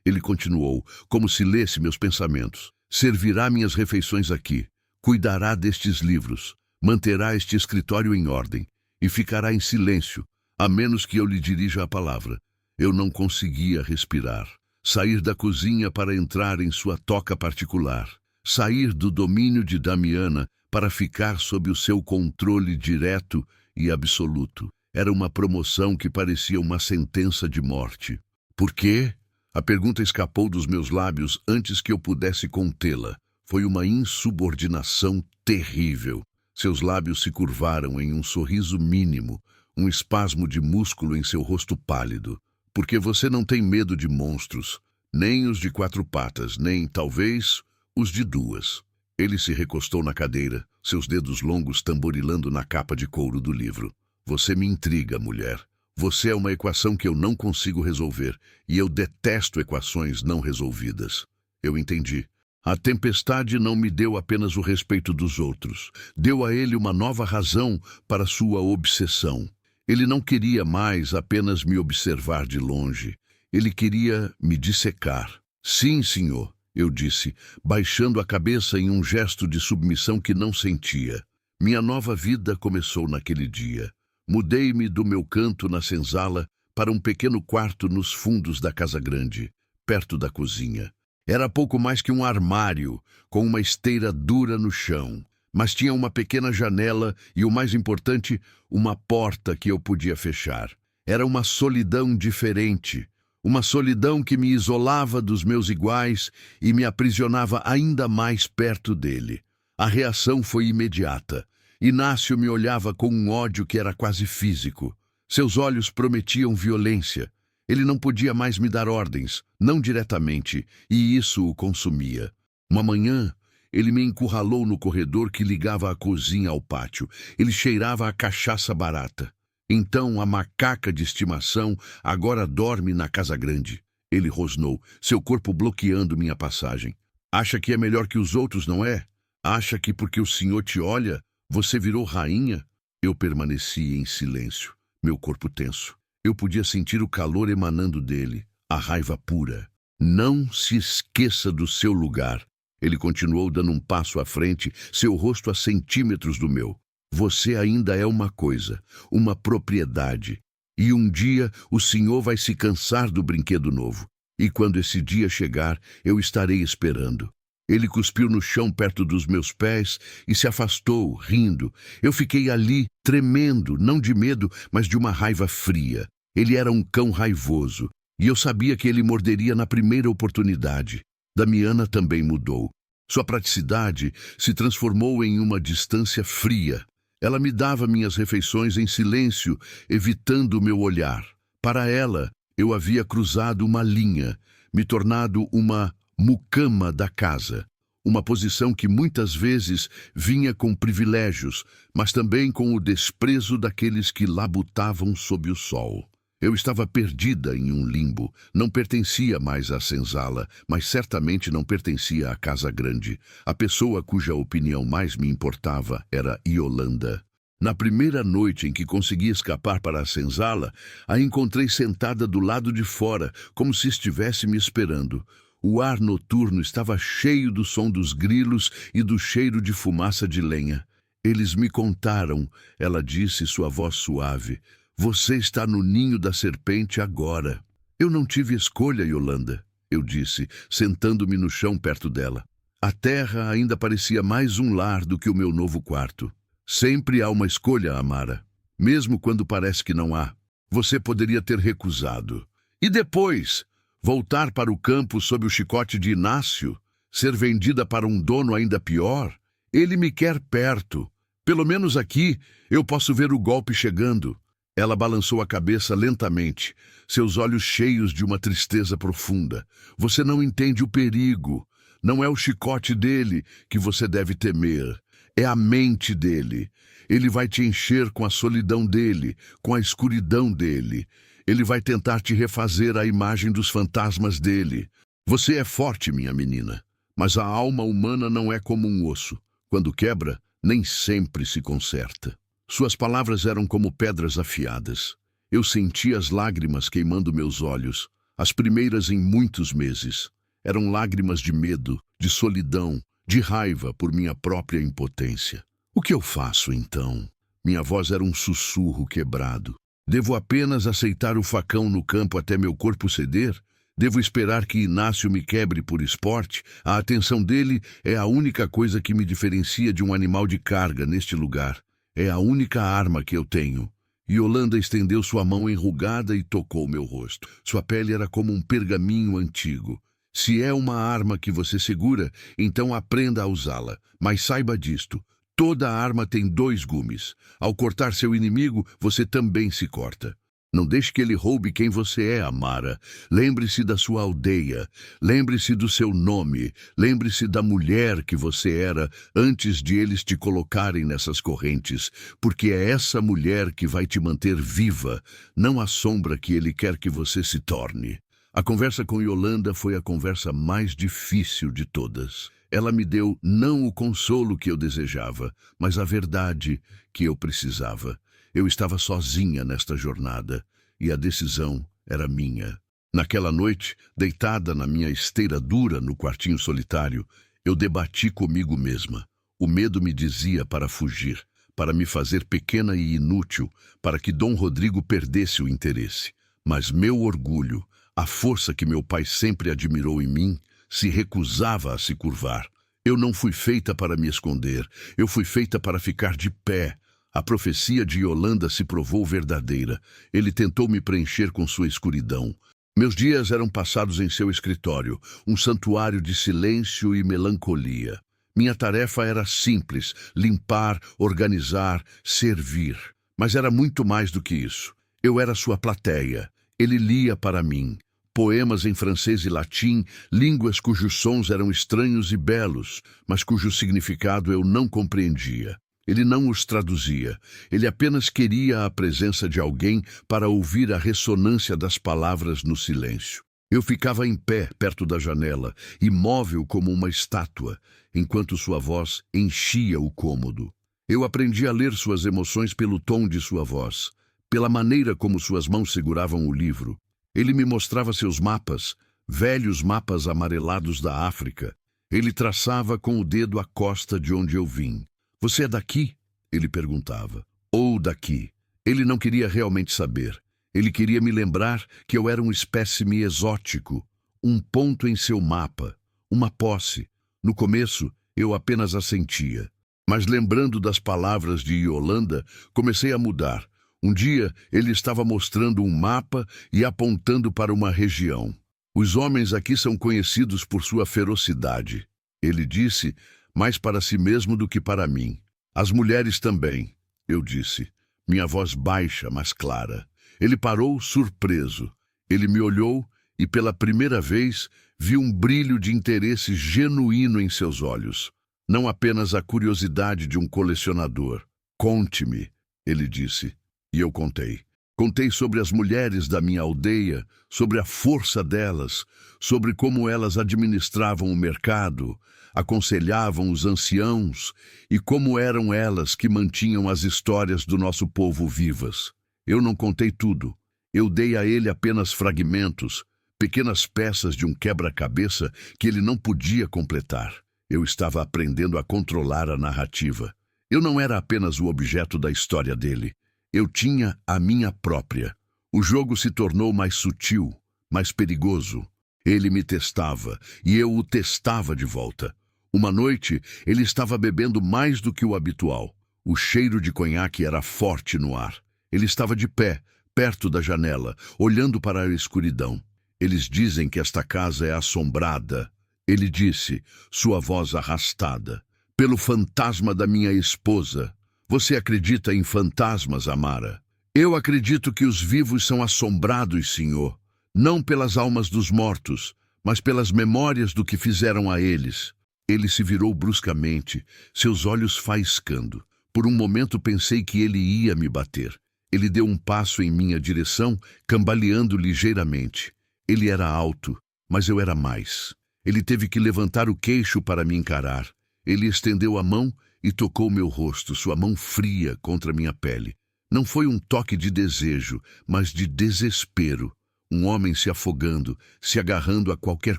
ele continuou, como se lesse meus pensamentos. Servirá minhas refeições aqui, cuidará destes livros, manterá este escritório em ordem e ficará em silêncio, a menos que eu lhe dirija a palavra. Eu não conseguia respirar. Sair da cozinha para entrar em sua toca particular. Sair do domínio de Damiana para ficar sob o seu controle direto e absoluto. Era uma promoção que parecia uma sentença de morte. Por quê? A pergunta escapou dos meus lábios antes que eu pudesse contê-la. Foi uma insubordinação terrível. Seus lábios se curvaram em um sorriso mínimo, um espasmo de músculo em seu rosto pálido. Porque você não tem medo de monstros, nem os de 4 patas, nem, talvez, os de 2. Ele se recostou na cadeira, seus dedos longos tamborilando na capa de couro do livro. Você me intriga, mulher. Você é uma equação que eu não consigo resolver, e eu detesto equações não resolvidas. Eu entendi. A tempestade não me deu apenas o respeito dos outros. Deu a ele uma nova razão para sua obsessão. Ele não queria mais apenas me observar de longe. Ele queria me dissecar. Sim, senhor, eu disse, baixando a cabeça em um gesto de submissão que não sentia. Minha nova vida começou naquele dia. Mudei-me do meu canto na senzala para um pequeno quarto nos fundos da casa grande, perto da cozinha. Era pouco mais que um armário, com uma esteira dura no chão. Mas tinha uma pequena janela e, o mais importante, uma porta que eu podia fechar. Era uma solidão diferente, uma solidão que me isolava dos meus iguais e me aprisionava ainda mais perto dele. A reação foi imediata. Inácio me olhava com um ódio que era quase físico. Seus olhos prometiam violência. Ele não podia mais me dar ordens, não diretamente, e isso o consumia. Uma manhã, ele me encurralou no corredor que ligava a cozinha ao pátio. Ele cheirava a cachaça barata. Então a macaca de estimação agora dorme na casa grande. Ele rosnou, seu corpo bloqueando minha passagem. Acha que é melhor que os outros, não é? Acha que porque o senhor te olha, você virou rainha? Eu permaneci em silêncio, meu corpo tenso. Eu podia sentir o calor emanando dele, a raiva pura. Não se esqueça do seu lugar. Ele continuou dando um passo à frente, seu rosto a centímetros do meu. Você ainda é uma coisa, uma propriedade. E um dia o senhor vai se cansar do brinquedo novo. E quando esse dia chegar, eu estarei esperando. Ele cuspiu no chão perto dos meus pés e se afastou, rindo. Eu fiquei ali, tremendo, não de medo, mas de uma raiva fria. Ele era um cão raivoso, e eu sabia que ele morderia na primeira oportunidade. Damiana também mudou. Sua praticidade se transformou em uma distância fria. Ela me dava minhas refeições em silêncio, evitando o meu olhar. Para ela, eu havia cruzado uma linha, me tornado uma mucama da casa. Uma posição que muitas vezes vinha com privilégios, mas também com o desprezo daqueles que labutavam sob o sol. Eu estava perdida em um limbo. Não pertencia mais à senzala, mas certamente não pertencia à casa grande. A pessoa cuja opinião mais me importava era Yolanda. Na primeira noite em que consegui escapar para a senzala, a encontrei sentada do lado de fora, como se estivesse me esperando. O ar noturno estava cheio do som dos grilos e do cheiro de fumaça de lenha. Eles me contaram, ela disse, sua voz suave. Você está no ninho da serpente agora. Eu não tive escolha, Yolanda, eu disse, sentando-me no chão perto dela. A terra ainda parecia mais um lar do que o meu novo quarto. Sempre há uma escolha, Amara. Mesmo quando parece que não há. Você poderia ter recusado. E depois, voltar para o campo sob o chicote de Inácio? Ser vendida para um dono ainda pior? Ele me quer perto. Pelo menos aqui, eu posso ver o golpe chegando. Ela balançou a cabeça lentamente, seus olhos cheios de uma tristeza profunda. Você não entende o perigo. Não é o chicote dele que você deve temer. É a mente dele. Ele vai te encher com a solidão dele, com a escuridão dele. Ele vai tentar te refazer a imagem dos fantasmas dele. Você é forte, minha menina, Mas a alma humana não é como um osso. Quando quebra, nem sempre se conserta. Suas palavras eram como pedras afiadas. Eu sentia as lágrimas queimando meus olhos, as primeiras em muitos meses. Eram lágrimas de medo, de solidão, de raiva por minha própria impotência. O que eu faço, então? Minha voz era um sussurro quebrado. Devo apenas aceitar o facão no campo até meu corpo ceder? Devo esperar que Inácio me quebre por esporte? A atenção dele é a única coisa que me diferencia de um animal de carga neste lugar. É a única arma que eu tenho. Yolanda estendeu sua mão enrugada e tocou meu rosto. Sua pele era como um pergaminho antigo. Se é uma arma que você segura, então aprenda a usá-la. Mas saiba disto. Toda arma tem 2 gumes. Ao cortar seu inimigo, você também se corta. Não deixe que ele roube quem você é, Amara. Lembre-se da sua aldeia. Lembre-se do seu nome. Lembre-se da mulher que você era antes de eles te colocarem nessas correntes. Porque é essa mulher que vai te manter viva, não a sombra que ele quer que você se torne. A conversa com Yolanda foi a conversa mais difícil de todas. Ela me deu não o consolo que eu desejava, mas a verdade que eu precisava. Eu estava sozinha nesta jornada, e a decisão era minha. Naquela noite, deitada na minha esteira dura no quartinho solitário, eu debati comigo mesma. O medo me dizia para fugir, para me fazer pequena e inútil, para que Dom Rodrigo perdesse o interesse. Mas meu orgulho, a força que meu pai sempre admirou em mim, se recusava a se curvar. Eu não fui feita para me esconder, eu fui feita para ficar de pé. A profecia de Yolanda se provou verdadeira. Ele tentou me preencher com sua escuridão. Meus dias eram passados em seu escritório, um santuário de silêncio e melancolia. Minha tarefa era simples: limpar, organizar, servir. Mas era muito mais do que isso. Eu era sua plateia. Ele lia para mim. Poemas em francês e latim, línguas cujos sons eram estranhos e belos, mas cujo significado eu não compreendia. Ele não os traduzia. Ele apenas queria a presença de alguém para ouvir a ressonância das palavras no silêncio. Eu ficava em pé, perto da janela, imóvel como uma estátua, enquanto sua voz enchia o cômodo. Eu aprendi a ler suas emoções pelo tom de sua voz, pela maneira como suas mãos seguravam o livro. Ele me mostrava seus mapas, velhos mapas amarelados da África. Ele traçava com o dedo a costa de onde eu vim. Você é daqui? Ele perguntava. Ou daqui. Ele não queria realmente saber. Ele queria me lembrar que eu era um espécime exótico, um ponto em seu mapa, uma posse. No começo, eu apenas assentia. Mas lembrando das palavras de Yolanda, comecei a mudar. Um dia, ele estava mostrando um mapa e apontando para uma região. Os homens aqui são conhecidos por sua ferocidade. Ele disse, mais para si mesmo do que para mim. As mulheres também, eu disse, minha voz baixa, mas clara. Ele parou, surpreso. Ele me olhou e, pela primeira vez, vi um brilho de interesse genuíno em seus olhos. Não apenas a curiosidade de um colecionador. Conte-me, ele disse. E eu contei. Contei sobre as mulheres da minha aldeia, sobre a força delas, sobre como elas administravam o mercado, aconselhavam os anciãos e como eram elas que mantinham as histórias do nosso povo vivas. Eu não contei tudo. Eu dei a ele apenas fragmentos, pequenas peças de um quebra-cabeça que ele não podia completar. Eu estava aprendendo a controlar a narrativa. Eu não era apenas o objeto da história dele. Eu tinha a minha própria. O jogo se tornou mais sutil, mais perigoso. Ele me testava e eu o testava de volta. Uma noite, ele estava bebendo mais do que o habitual. O cheiro de conhaque era forte no ar. Ele estava de pé, perto da janela, olhando para a escuridão. Eles dizem que esta casa é assombrada. Ele disse, sua voz arrastada, pelo fantasma da minha esposa. Você acredita em fantasmas, Amara? Eu acredito que os vivos são assombrados, senhor. Não pelas almas dos mortos, mas pelas memórias do que fizeram a eles. Ele se virou bruscamente, seus olhos faiscando. Por um momento pensei que ele ia me bater. Ele deu um passo em minha direção, cambaleando ligeiramente. Ele era alto, mas eu era mais. Ele teve que levantar o queixo para me encarar. Ele estendeu a mão e tocou meu rosto, sua mão fria contra minha pele. Não foi um toque de desejo, mas de desespero. Um homem se afogando, se agarrando a qualquer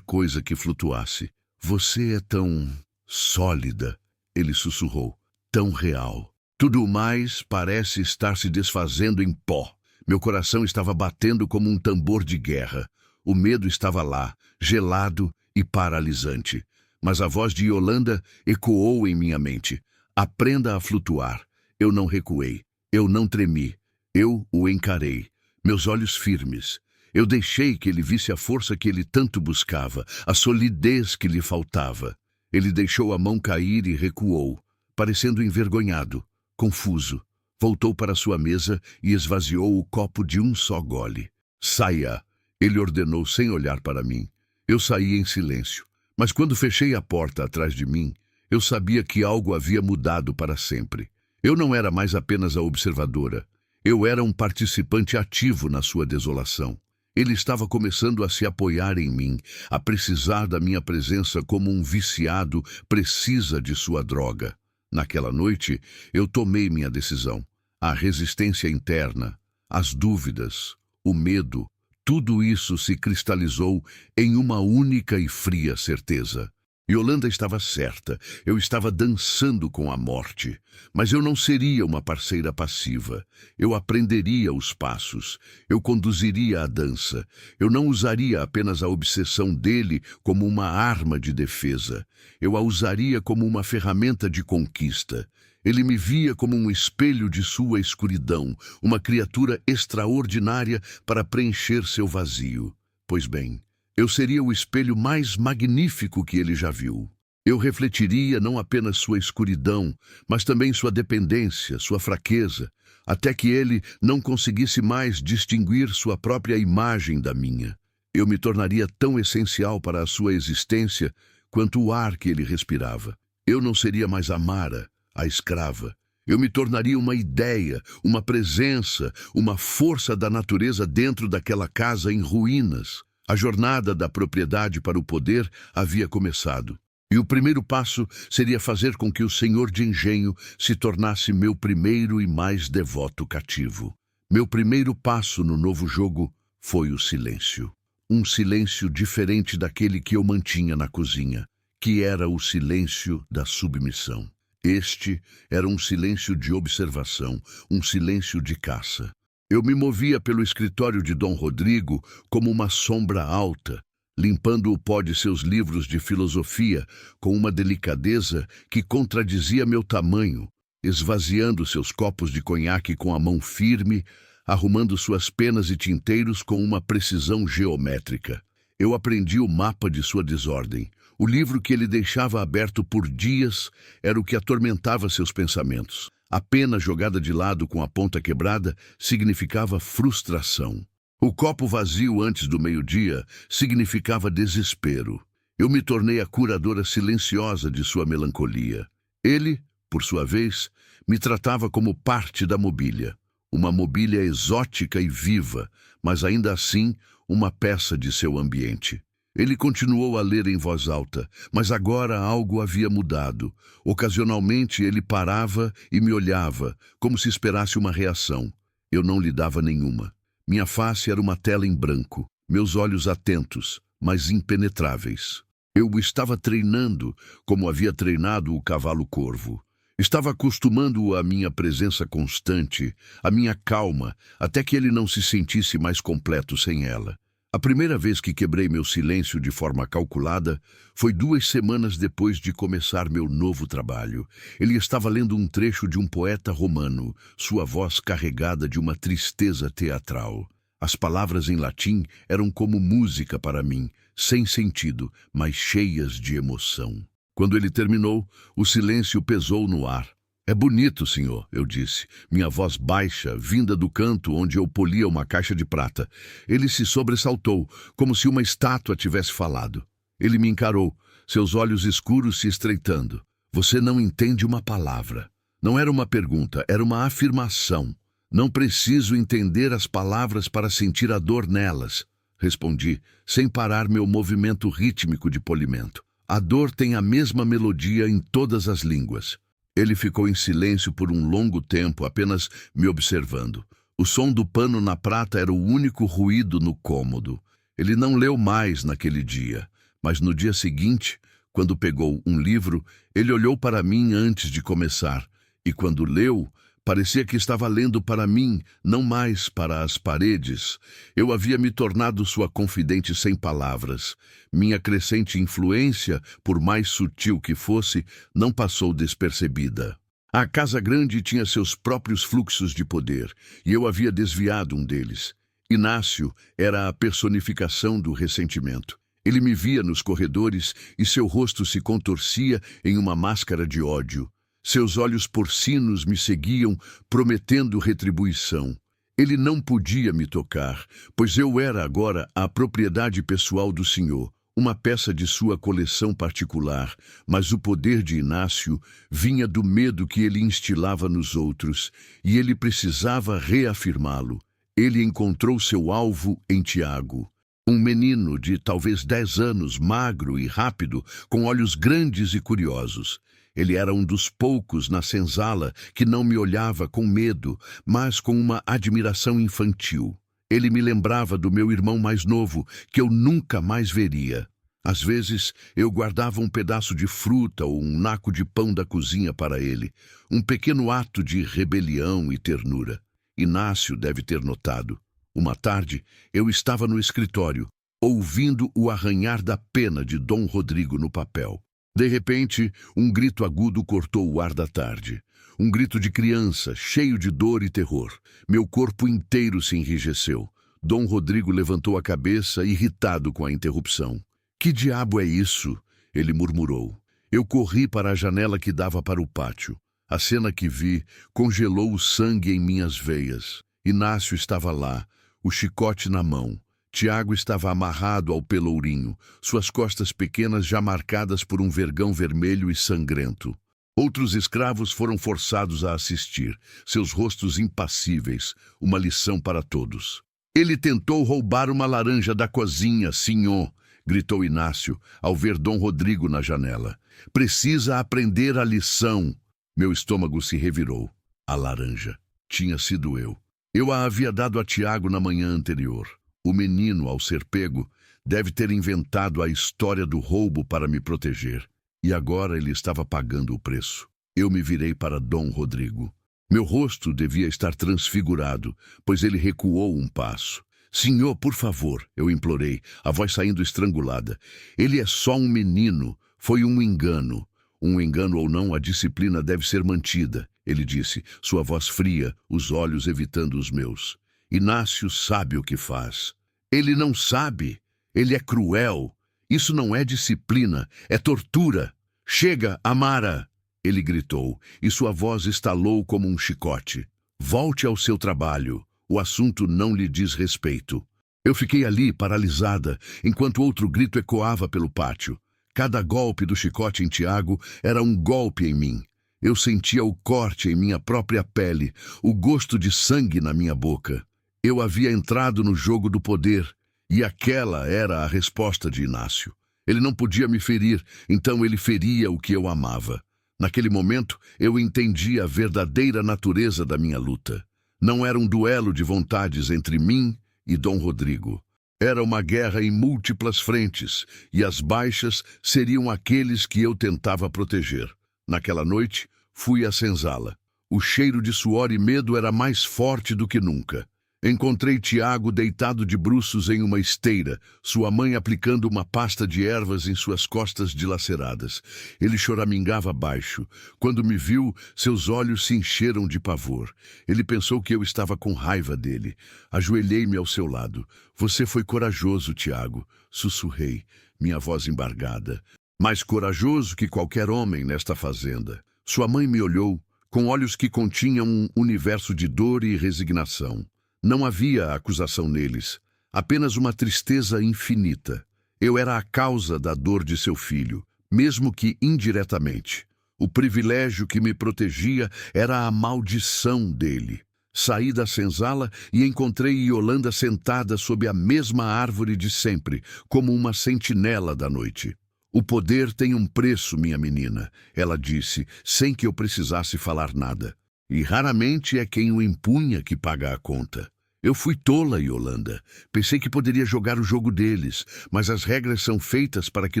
coisa que flutuasse. Você é tão sólida, ele sussurrou, tão real. Tudo mais parece estar se desfazendo em pó. Meu coração estava batendo como um tambor de guerra. O medo estava lá, gelado e paralisante. Mas a voz de Yolanda ecoou em minha mente. Aprenda a flutuar. Eu não recuei. Eu não tremi. Eu o encarei. Meus olhos firmes. Eu deixei que ele visse a força que ele tanto buscava, a solidez que lhe faltava. Ele deixou a mão cair e recuou, parecendo envergonhado, confuso. Voltou para sua mesa e esvaziou o copo de um só gole. Saia, ele ordenou sem olhar para mim. Eu saí em silêncio. Mas quando fechei a porta atrás de mim, eu sabia que algo havia mudado para sempre. Eu não era mais apenas a observadora. Eu era um participante ativo na sua desolação. Ele estava começando a se apoiar em mim, a precisar da minha presença como um viciado precisa de sua droga. Naquela noite, eu tomei minha decisão. A resistência interna, as dúvidas, o medo, tudo isso se cristalizou em uma única e fria certeza. Yolanda estava certa, eu estava dançando com a morte, mas eu não seria uma parceira passiva. Eu aprenderia os passos, eu conduziria a dança, eu não usaria apenas a obsessão dele como uma arma de defesa, eu a usaria como uma ferramenta de conquista. Ele me via como um espelho de sua escuridão, uma criatura extraordinária para preencher seu vazio. Pois bem, eu seria o espelho mais magnífico que ele já viu. Eu refletiria não apenas sua escuridão, mas também sua dependência, sua fraqueza, até que ele não conseguisse mais distinguir sua própria imagem da minha. Eu me tornaria tão essencial para a sua existência quanto o ar que ele respirava. Eu não seria mais a Mara, a escrava. Eu me tornaria uma ideia, uma presença, uma força da natureza dentro daquela casa em ruínas. A jornada da propriedade para o poder havia começado. E o primeiro passo seria fazer com que o senhor de engenho se tornasse meu primeiro e mais devoto cativo. Meu primeiro passo no novo jogo foi o silêncio. Um silêncio diferente daquele que eu mantinha na cozinha, que era o silêncio da submissão. Este era um silêncio de observação, um silêncio de caça. Eu me movia pelo escritório de Dom Rodrigo como uma sombra alta, limpando o pó de seus livros de filosofia com uma delicadeza que contradizia meu tamanho, esvaziando seus copos de conhaque com a mão firme, arrumando suas penas e tinteiros com uma precisão geométrica. Eu aprendi o mapa de sua desordem. O livro que ele deixava aberto por dias era o que atormentava seus pensamentos. A pena jogada de lado com a ponta quebrada significava frustração. O copo vazio antes do meio-dia significava desespero. Eu me tornei a curadora silenciosa de sua melancolia. Ele, por sua vez, me tratava como parte da mobília. Uma mobília exótica e viva, mas ainda assim uma peça de seu ambiente. Ele continuou a ler em voz alta, mas agora algo havia mudado. Ocasionalmente ele parava e me olhava, como se esperasse uma reação. Eu não lhe dava nenhuma. Minha face era uma tela em branco, meus olhos atentos, mas impenetráveis. Eu o estava treinando, como havia treinado o cavalo-corvo. Estava acostumando-o à minha presença constante, à minha calma, até que ele não se sentisse mais completo sem ela. A primeira vez que quebrei meu silêncio de forma calculada foi 2 semanas depois de começar meu novo trabalho. Ele estava lendo um trecho de um poeta romano, sua voz carregada de uma tristeza teatral. As palavras em latim eram como música para mim, sem sentido, mas cheias de emoção. Quando ele terminou, o silêncio pesou no ar. "É bonito, senhor", eu disse, minha voz baixa, vinda do canto onde eu polia uma caixa de prata. Ele se sobressaltou, como se uma estátua tivesse falado. Ele me encarou, seus olhos escuros se estreitando. "Você não entende uma palavra." Não era uma pergunta, era uma afirmação. Não preciso entender as palavras para sentir a dor nelas. respondi, sem parar meu movimento rítmico de polimento. A dor tem a mesma melodia em todas as línguas. Ele ficou em silêncio por um longo tempo, apenas me observando. O som do pano na prata era o único ruído no cômodo. Ele não leu mais naquele dia, mas no dia seguinte, quando pegou um livro, ele olhou para mim antes de começar, e quando leu, parecia que estava lendo para mim, não mais para as paredes. Eu havia me tornado sua confidente sem palavras. Minha crescente influência, por mais sutil que fosse, não passou despercebida. A casa grande tinha seus próprios fluxos de poder, e eu havia desviado um deles. Inácio era a personificação do ressentimento. Ele me via nos corredores e seu rosto se contorcia em uma máscara de ódio. Seus olhos porcinos me seguiam, prometendo retribuição. Ele não podia me tocar, pois eu era agora a propriedade pessoal do senhor, uma peça de sua coleção particular, mas o poder de Inácio vinha do medo que ele instilava nos outros, e ele precisava reafirmá-lo. Ele encontrou seu alvo em Tiago. Um menino de talvez 10 anos, magro e rápido, com olhos grandes e curiosos. Ele era um dos poucos na senzala que não me olhava com medo, mas com uma admiração infantil. Ele me lembrava do meu irmão mais novo, que eu nunca mais veria. Às vezes, eu guardava um pedaço de fruta ou um naco de pão da cozinha para ele, um pequeno ato de rebelião e ternura. Inácio deve ter notado. Uma tarde, eu estava no escritório, ouvindo o arranhar da pena de Dom Rodrigo no papel. De repente, um grito agudo cortou o ar da tarde. Um grito de criança, cheio de dor e terror. Meu corpo inteiro se enrijeceu. Dom Rodrigo levantou a cabeça, irritado com a interrupção. "Que diabo é isso?" ele murmurou. Eu corri para a janela que dava para o pátio. A cena que vi congelou o sangue em minhas veias. Inácio estava lá, o chicote na mão. Tiago estava amarrado ao pelourinho, suas costas pequenas já marcadas por um vergão vermelho e sangrento. Outros escravos foram forçados a assistir, seus rostos impassíveis, uma lição para todos. "Ele tentou roubar uma laranja da cozinha, senhor", gritou Inácio, ao ver Dom Rodrigo na janela. "Precisa aprender a lição." Meu estômago se revirou. A laranja. Tinha sido eu. Eu a havia dado a Tiago na manhã anterior. O menino, ao ser pego, deve ter inventado a história do roubo para me proteger. E agora ele estava pagando o preço. Eu me virei para Dom Rodrigo. Meu rosto devia estar transfigurado, pois ele recuou um passo. "Senhor, por favor", eu implorei, a voz saindo estrangulada. "Ele é só um menino. Foi um engano." "Um engano ou não, a disciplina deve ser mantida", ele disse, sua voz fria, os olhos evitando os meus. "Inácio sabe o que faz." "Ele não sabe. Ele é cruel. Isso não é disciplina, é tortura." "Chega, Amara!" ele gritou, e sua voz estalou como um chicote. "Volte ao seu trabalho. O assunto não lhe diz respeito." Eu fiquei ali, paralisada, enquanto outro grito ecoava pelo pátio. Cada golpe do chicote em Tiago era um golpe em mim. Eu sentia o corte em minha própria pele, o gosto de sangue na minha boca. Eu havia entrado no jogo do poder, e aquela era a resposta de Inácio. Ele não podia me ferir, então ele feria o que eu amava. Naquele momento, eu entendi a verdadeira natureza da minha luta. Não era um duelo de vontades entre mim e Dom Rodrigo. Era uma guerra em múltiplas frentes, e as baixas seriam aqueles que eu tentava proteger. Naquela noite, fui à senzala. O cheiro de suor e medo era mais forte do que nunca. Encontrei Tiago deitado de bruços em uma esteira, sua mãe aplicando uma pasta de ervas em suas costas dilaceradas. Ele choramingava baixo. Quando me viu, seus olhos se encheram de pavor. Ele pensou que eu estava com raiva dele. Ajoelhei-me ao seu lado. "Você foi corajoso, Tiago", sussurrei, minha voz embargada. "Mais corajoso que qualquer homem nesta fazenda." Sua mãe me olhou, com olhos que continham um universo de dor e resignação. Não havia acusação neles, apenas uma tristeza infinita. Eu era a causa da dor de seu filho, mesmo que indiretamente. O privilégio que me protegia era a maldição dele. Saí da senzala e encontrei Yolanda sentada sob a mesma árvore de sempre, como uma sentinela da noite. O poder tem um preço, minha menina, ela disse, sem que eu precisasse falar nada. E raramente é quem o empunha que paga a conta. Eu fui tola, Yolanda. Pensei que poderia jogar o jogo deles, mas as regras são feitas para que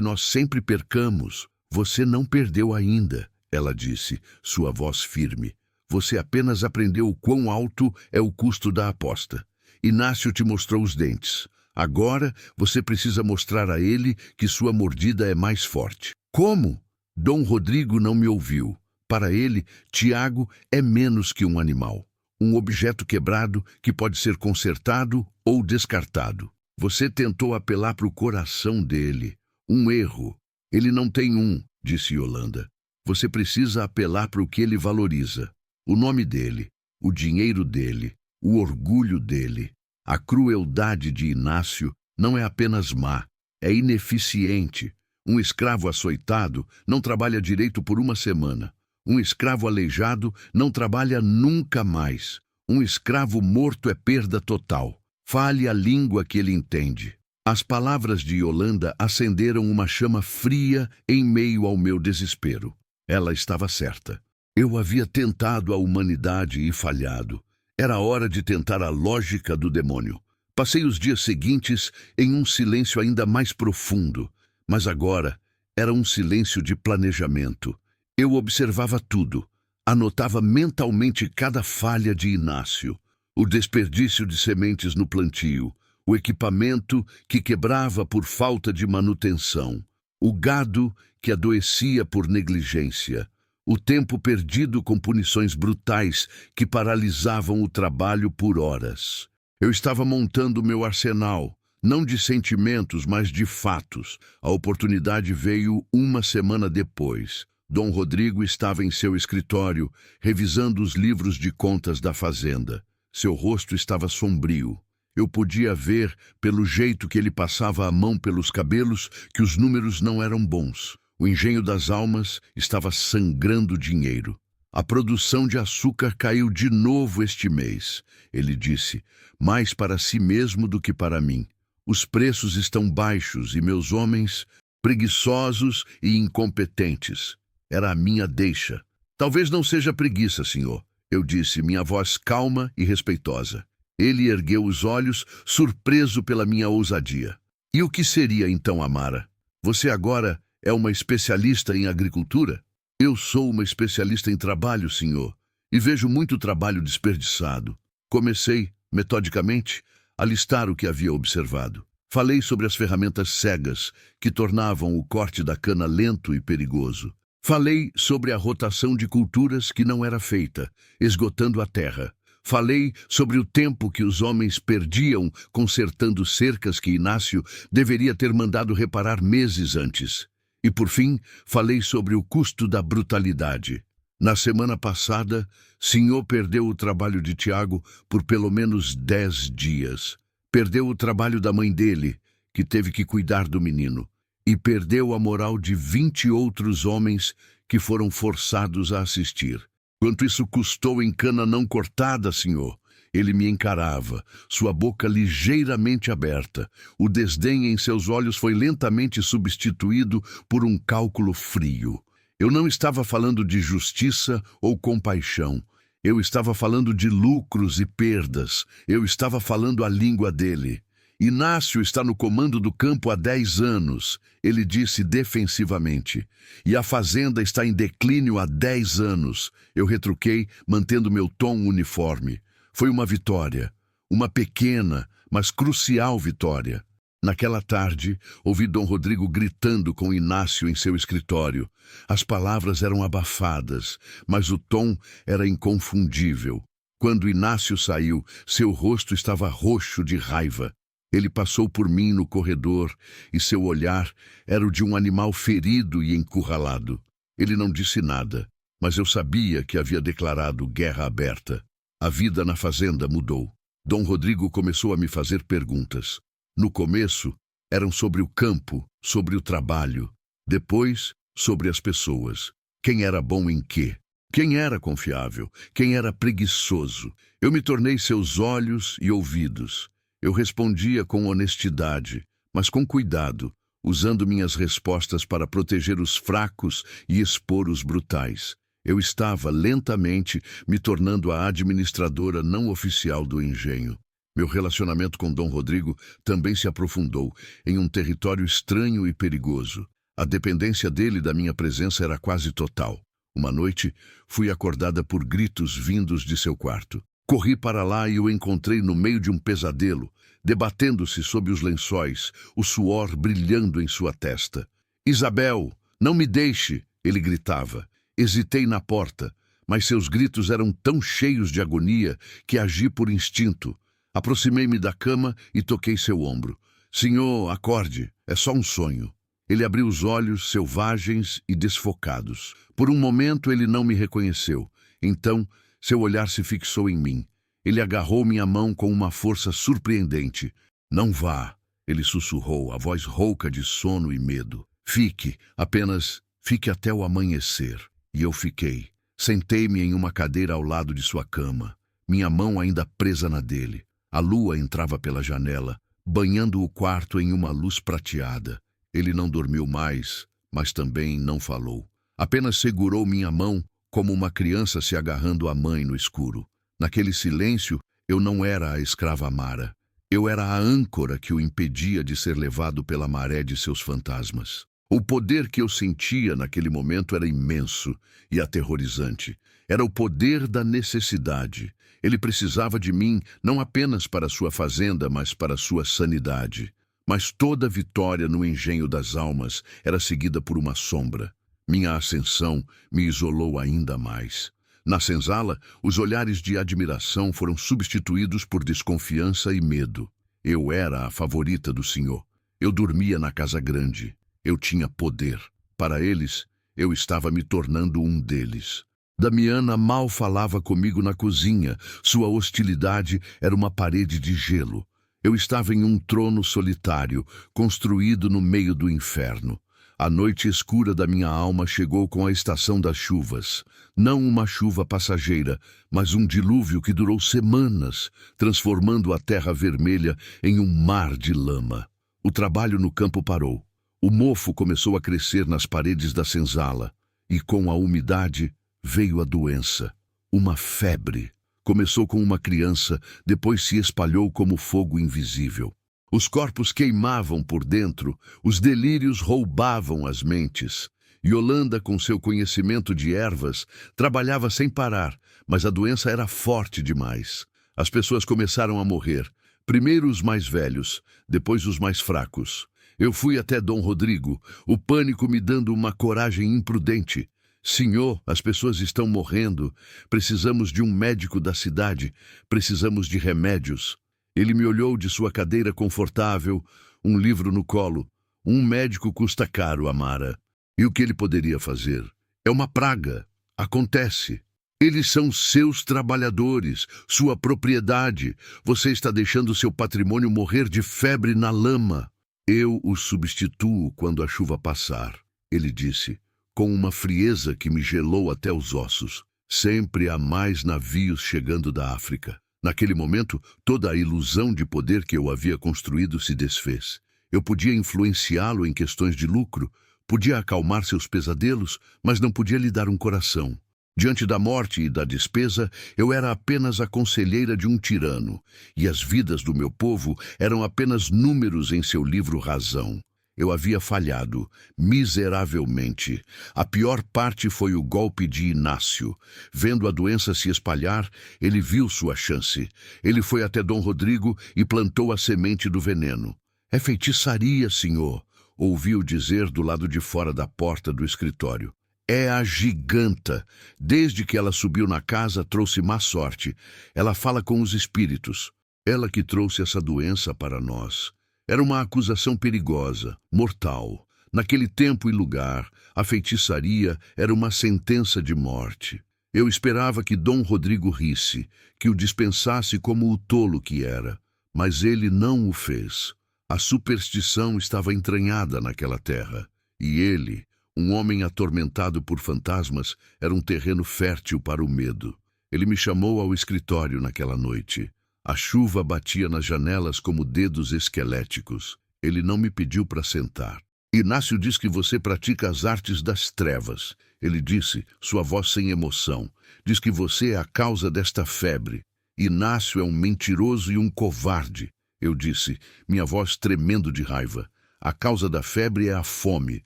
nós sempre percamos. Você não perdeu ainda, ela disse, sua voz firme. Você apenas aprendeu o quão alto é o custo da aposta. Inácio te mostrou os dentes. Agora você precisa mostrar a ele que sua mordida é mais forte. Como? Dom Rodrigo não me ouviu. Para ele, Tiago é menos que um animal. Um objeto quebrado que pode ser consertado ou descartado. Você tentou apelar para o coração dele. Um erro. Ele não tem um, disse Yolanda. Você precisa apelar para o que ele valoriza. O nome dele, o dinheiro dele, o orgulho dele. A crueldade de Inácio não é apenas má, é ineficiente. Um escravo açoitado não trabalha direito por uma semana. Um escravo aleijado não trabalha nunca mais. Um escravo morto é perda total. Fale a língua que ele entende. As palavras de Yolanda acenderam uma chama fria em meio ao meu desespero. Ela estava certa. Eu havia tentado a humanidade e falhado. Era hora de tentar a lógica do demônio. Passei os dias seguintes em um silêncio ainda mais profundo, mas agora era um silêncio de planejamento. Eu observava tudo, anotava mentalmente cada falha de Inácio, o desperdício de sementes no plantio, o equipamento que quebrava por falta de manutenção, o gado que adoecia por negligência, o tempo perdido com punições brutais que paralisavam o trabalho por horas. Eu estava montando meu arsenal, não de sentimentos, mas de fatos. A oportunidade veio uma semana depois. Dom Rodrigo estava em seu escritório, revisando os livros de contas da fazenda. Seu rosto estava sombrio. Eu podia ver, pelo jeito que ele passava a mão pelos cabelos, que os números não eram bons. O engenho das almas estava sangrando dinheiro. A produção de açúcar caiu de novo este mês, ele disse, mais para si mesmo do que para mim. Os preços estão baixos e meus homens, preguiçosos e incompetentes. Era a minha deixa. Talvez não seja preguiça, senhor, eu disse, minha voz calma e respeitosa. Ele ergueu os olhos, surpreso pela minha ousadia. E o que seria então, Amara? Você agora é uma especialista em agricultura? Eu sou uma especialista em trabalho, senhor, e vejo muito trabalho desperdiçado. Comecei, metodicamente, a listar o que havia observado. Falei sobre as ferramentas cegas, que tornavam o corte da cana lento e perigoso. Falei sobre a rotação de culturas que não era feita, esgotando a terra. Falei sobre o tempo que os homens perdiam consertando cercas que Inácio deveria ter mandado reparar meses antes. E, por fim, falei sobre o custo da brutalidade. Na semana passada, senhor perdeu o trabalho de Tiago por pelo menos 10 dias. Perdeu o trabalho da mãe dele, que teve que cuidar do menino. E perdeu a moral de 20 outros homens que foram forçados a assistir. Quanto isso custou em cana não cortada, senhor? Ele me encarava, sua boca ligeiramente aberta. O desdém em seus olhos foi lentamente substituído por um cálculo frio. Eu não estava falando de justiça ou compaixão. Eu estava falando de lucros e perdas. Eu estava falando a língua dele. Inácio está no comando do campo há 10 anos, ele disse defensivamente. E a fazenda está em declínio há 10 anos. Eu retruquei, mantendo meu tom uniforme. Foi uma vitória, uma pequena, mas crucial vitória. Naquela tarde, ouvi Dom Rodrigo gritando com Inácio em seu escritório. As palavras eram abafadas, mas o tom era inconfundível. Quando Inácio saiu, seu rosto estava roxo de raiva. Ele passou por mim no corredor e seu olhar era o de um animal ferido e encurralado. Ele não disse nada, mas eu sabia que havia declarado guerra aberta. A vida na fazenda mudou. Dom Rodrigo começou a me fazer perguntas. No começo, eram sobre o campo, sobre o trabalho. Depois, sobre as pessoas. Quem era bom em quê? Quem era confiável? Quem era preguiçoso? Eu me tornei seus olhos e ouvidos. Eu respondia com honestidade, mas com cuidado, usando minhas respostas para proteger os fracos e expor os brutais. Eu estava, lentamente, me tornando a administradora não oficial do engenho. Meu relacionamento com Dom Rodrigo também se aprofundou em um território estranho e perigoso. A dependência dele da minha presença era quase total. Uma noite, fui acordada por gritos vindos de seu quarto. Corri para lá e o encontrei no meio de um pesadelo, debatendo-se sob os lençóis, o suor brilhando em sua testa. "Isabel, não me deixe!" ele gritava. Hesitei na porta, mas seus gritos eram tão cheios de agonia que agi por instinto. Aproximei-me da cama e toquei seu ombro. "Senhor, acorde, é só um sonho." Ele abriu os olhos, selvagens e desfocados. Por um momento ele não me reconheceu. Então, seu olhar se fixou em mim. Ele agarrou minha mão com uma força surpreendente. "Não vá", ele sussurrou, a voz rouca de sono e medo. "Fique, apenas fique até o amanhecer." E eu fiquei. Sentei-me em uma cadeira ao lado de sua cama, minha mão ainda presa na dele. A lua entrava pela janela, banhando o quarto em uma luz prateada. Ele não dormiu mais, mas também não falou. Apenas segurou minha mão como uma criança se agarrando à mãe no escuro. Naquele silêncio, eu não era a escrava Amara. Eu era a âncora que o impedia de ser levado pela maré de seus fantasmas. O poder que eu sentia naquele momento era imenso e aterrorizante. Era o poder da necessidade. Ele precisava de mim não apenas para sua fazenda, mas para sua sanidade. Mas toda vitória no engenho das almas era seguida por uma sombra. Minha ascensão me isolou ainda mais. Na senzala, os olhares de admiração foram substituídos por desconfiança e medo. Eu era a favorita do senhor. Eu dormia na casa grande. Eu tinha poder. Para eles, eu estava me tornando um deles. Damiana mal falava comigo na cozinha. Sua hostilidade era uma parede de gelo. Eu estava em um trono solitário, construído no meio do inferno. A noite escura da minha alma chegou com a estação das chuvas. Não uma chuva passageira, mas um dilúvio que durou semanas, transformando a terra vermelha em um mar de lama. O trabalho no campo parou. O mofo começou a crescer nas paredes da senzala. E com a umidade veio a doença, uma febre. Começou com uma criança, depois se espalhou como fogo invisível. Os corpos queimavam por dentro, os delírios roubavam as mentes. Yolanda, com seu conhecimento de ervas, trabalhava sem parar, mas a doença era forte demais. As pessoas começaram a morrer, primeiro os mais velhos, depois os mais fracos. Eu fui até Dom Rodrigo, o pânico me dando uma coragem imprudente. "Senhor, as pessoas estão morrendo. Precisamos de um médico da cidade. Precisamos de remédios." Ele me olhou de sua cadeira confortável, um livro no colo. "Um médico custa caro, Amara. E o que ele poderia fazer? É uma praga. Acontece. Eles são seus trabalhadores, sua propriedade. Você está deixando seu patrimônio morrer de febre na lama." "Eu o substituo quando a chuva passar", ele disse, com uma frieza que me gelou até os ossos. Sempre há mais navios chegando da África. Naquele momento, toda a ilusão de poder que eu havia construído se desfez. Eu podia influenciá-lo em questões de lucro, podia acalmar seus pesadelos, mas não podia lhe dar um coração. Diante da morte e da despesa, eu era apenas a conselheira de um tirano, e as vidas do meu povo eram apenas números em seu livro Razão. Eu havia falhado, miseravelmente. A pior parte foi o golpe de Inácio. Vendo a doença se espalhar, ele viu sua chance. Ele foi até Dom Rodrigo e plantou a semente do veneno. "É feitiçaria, senhor", ouviu dizer do lado de fora da porta do escritório. "É a giganta. Desde que ela subiu na casa, trouxe má sorte. Ela fala com os espíritos. Ela que trouxe essa doença para nós." Era uma acusação perigosa, mortal. Naquele tempo e lugar, a feitiçaria era uma sentença de morte. Eu esperava que Dom Rodrigo risse, que o dispensasse como o tolo que era. Mas ele não o fez. A superstição estava entranhada naquela terra. E ele, Um homem atormentado por fantasmas era um terreno fértil para o medo. Ele me chamou ao escritório naquela noite. A chuva batia nas janelas como dedos esqueléticos. Ele não me pediu para sentar. Inácio diz que você pratica as artes das trevas. Ele disse, sua voz sem emoção. Diz que você é a causa desta febre. Inácio é um mentiroso e um covarde. Eu disse, minha voz tremendo de raiva. A causa da febre é a fome,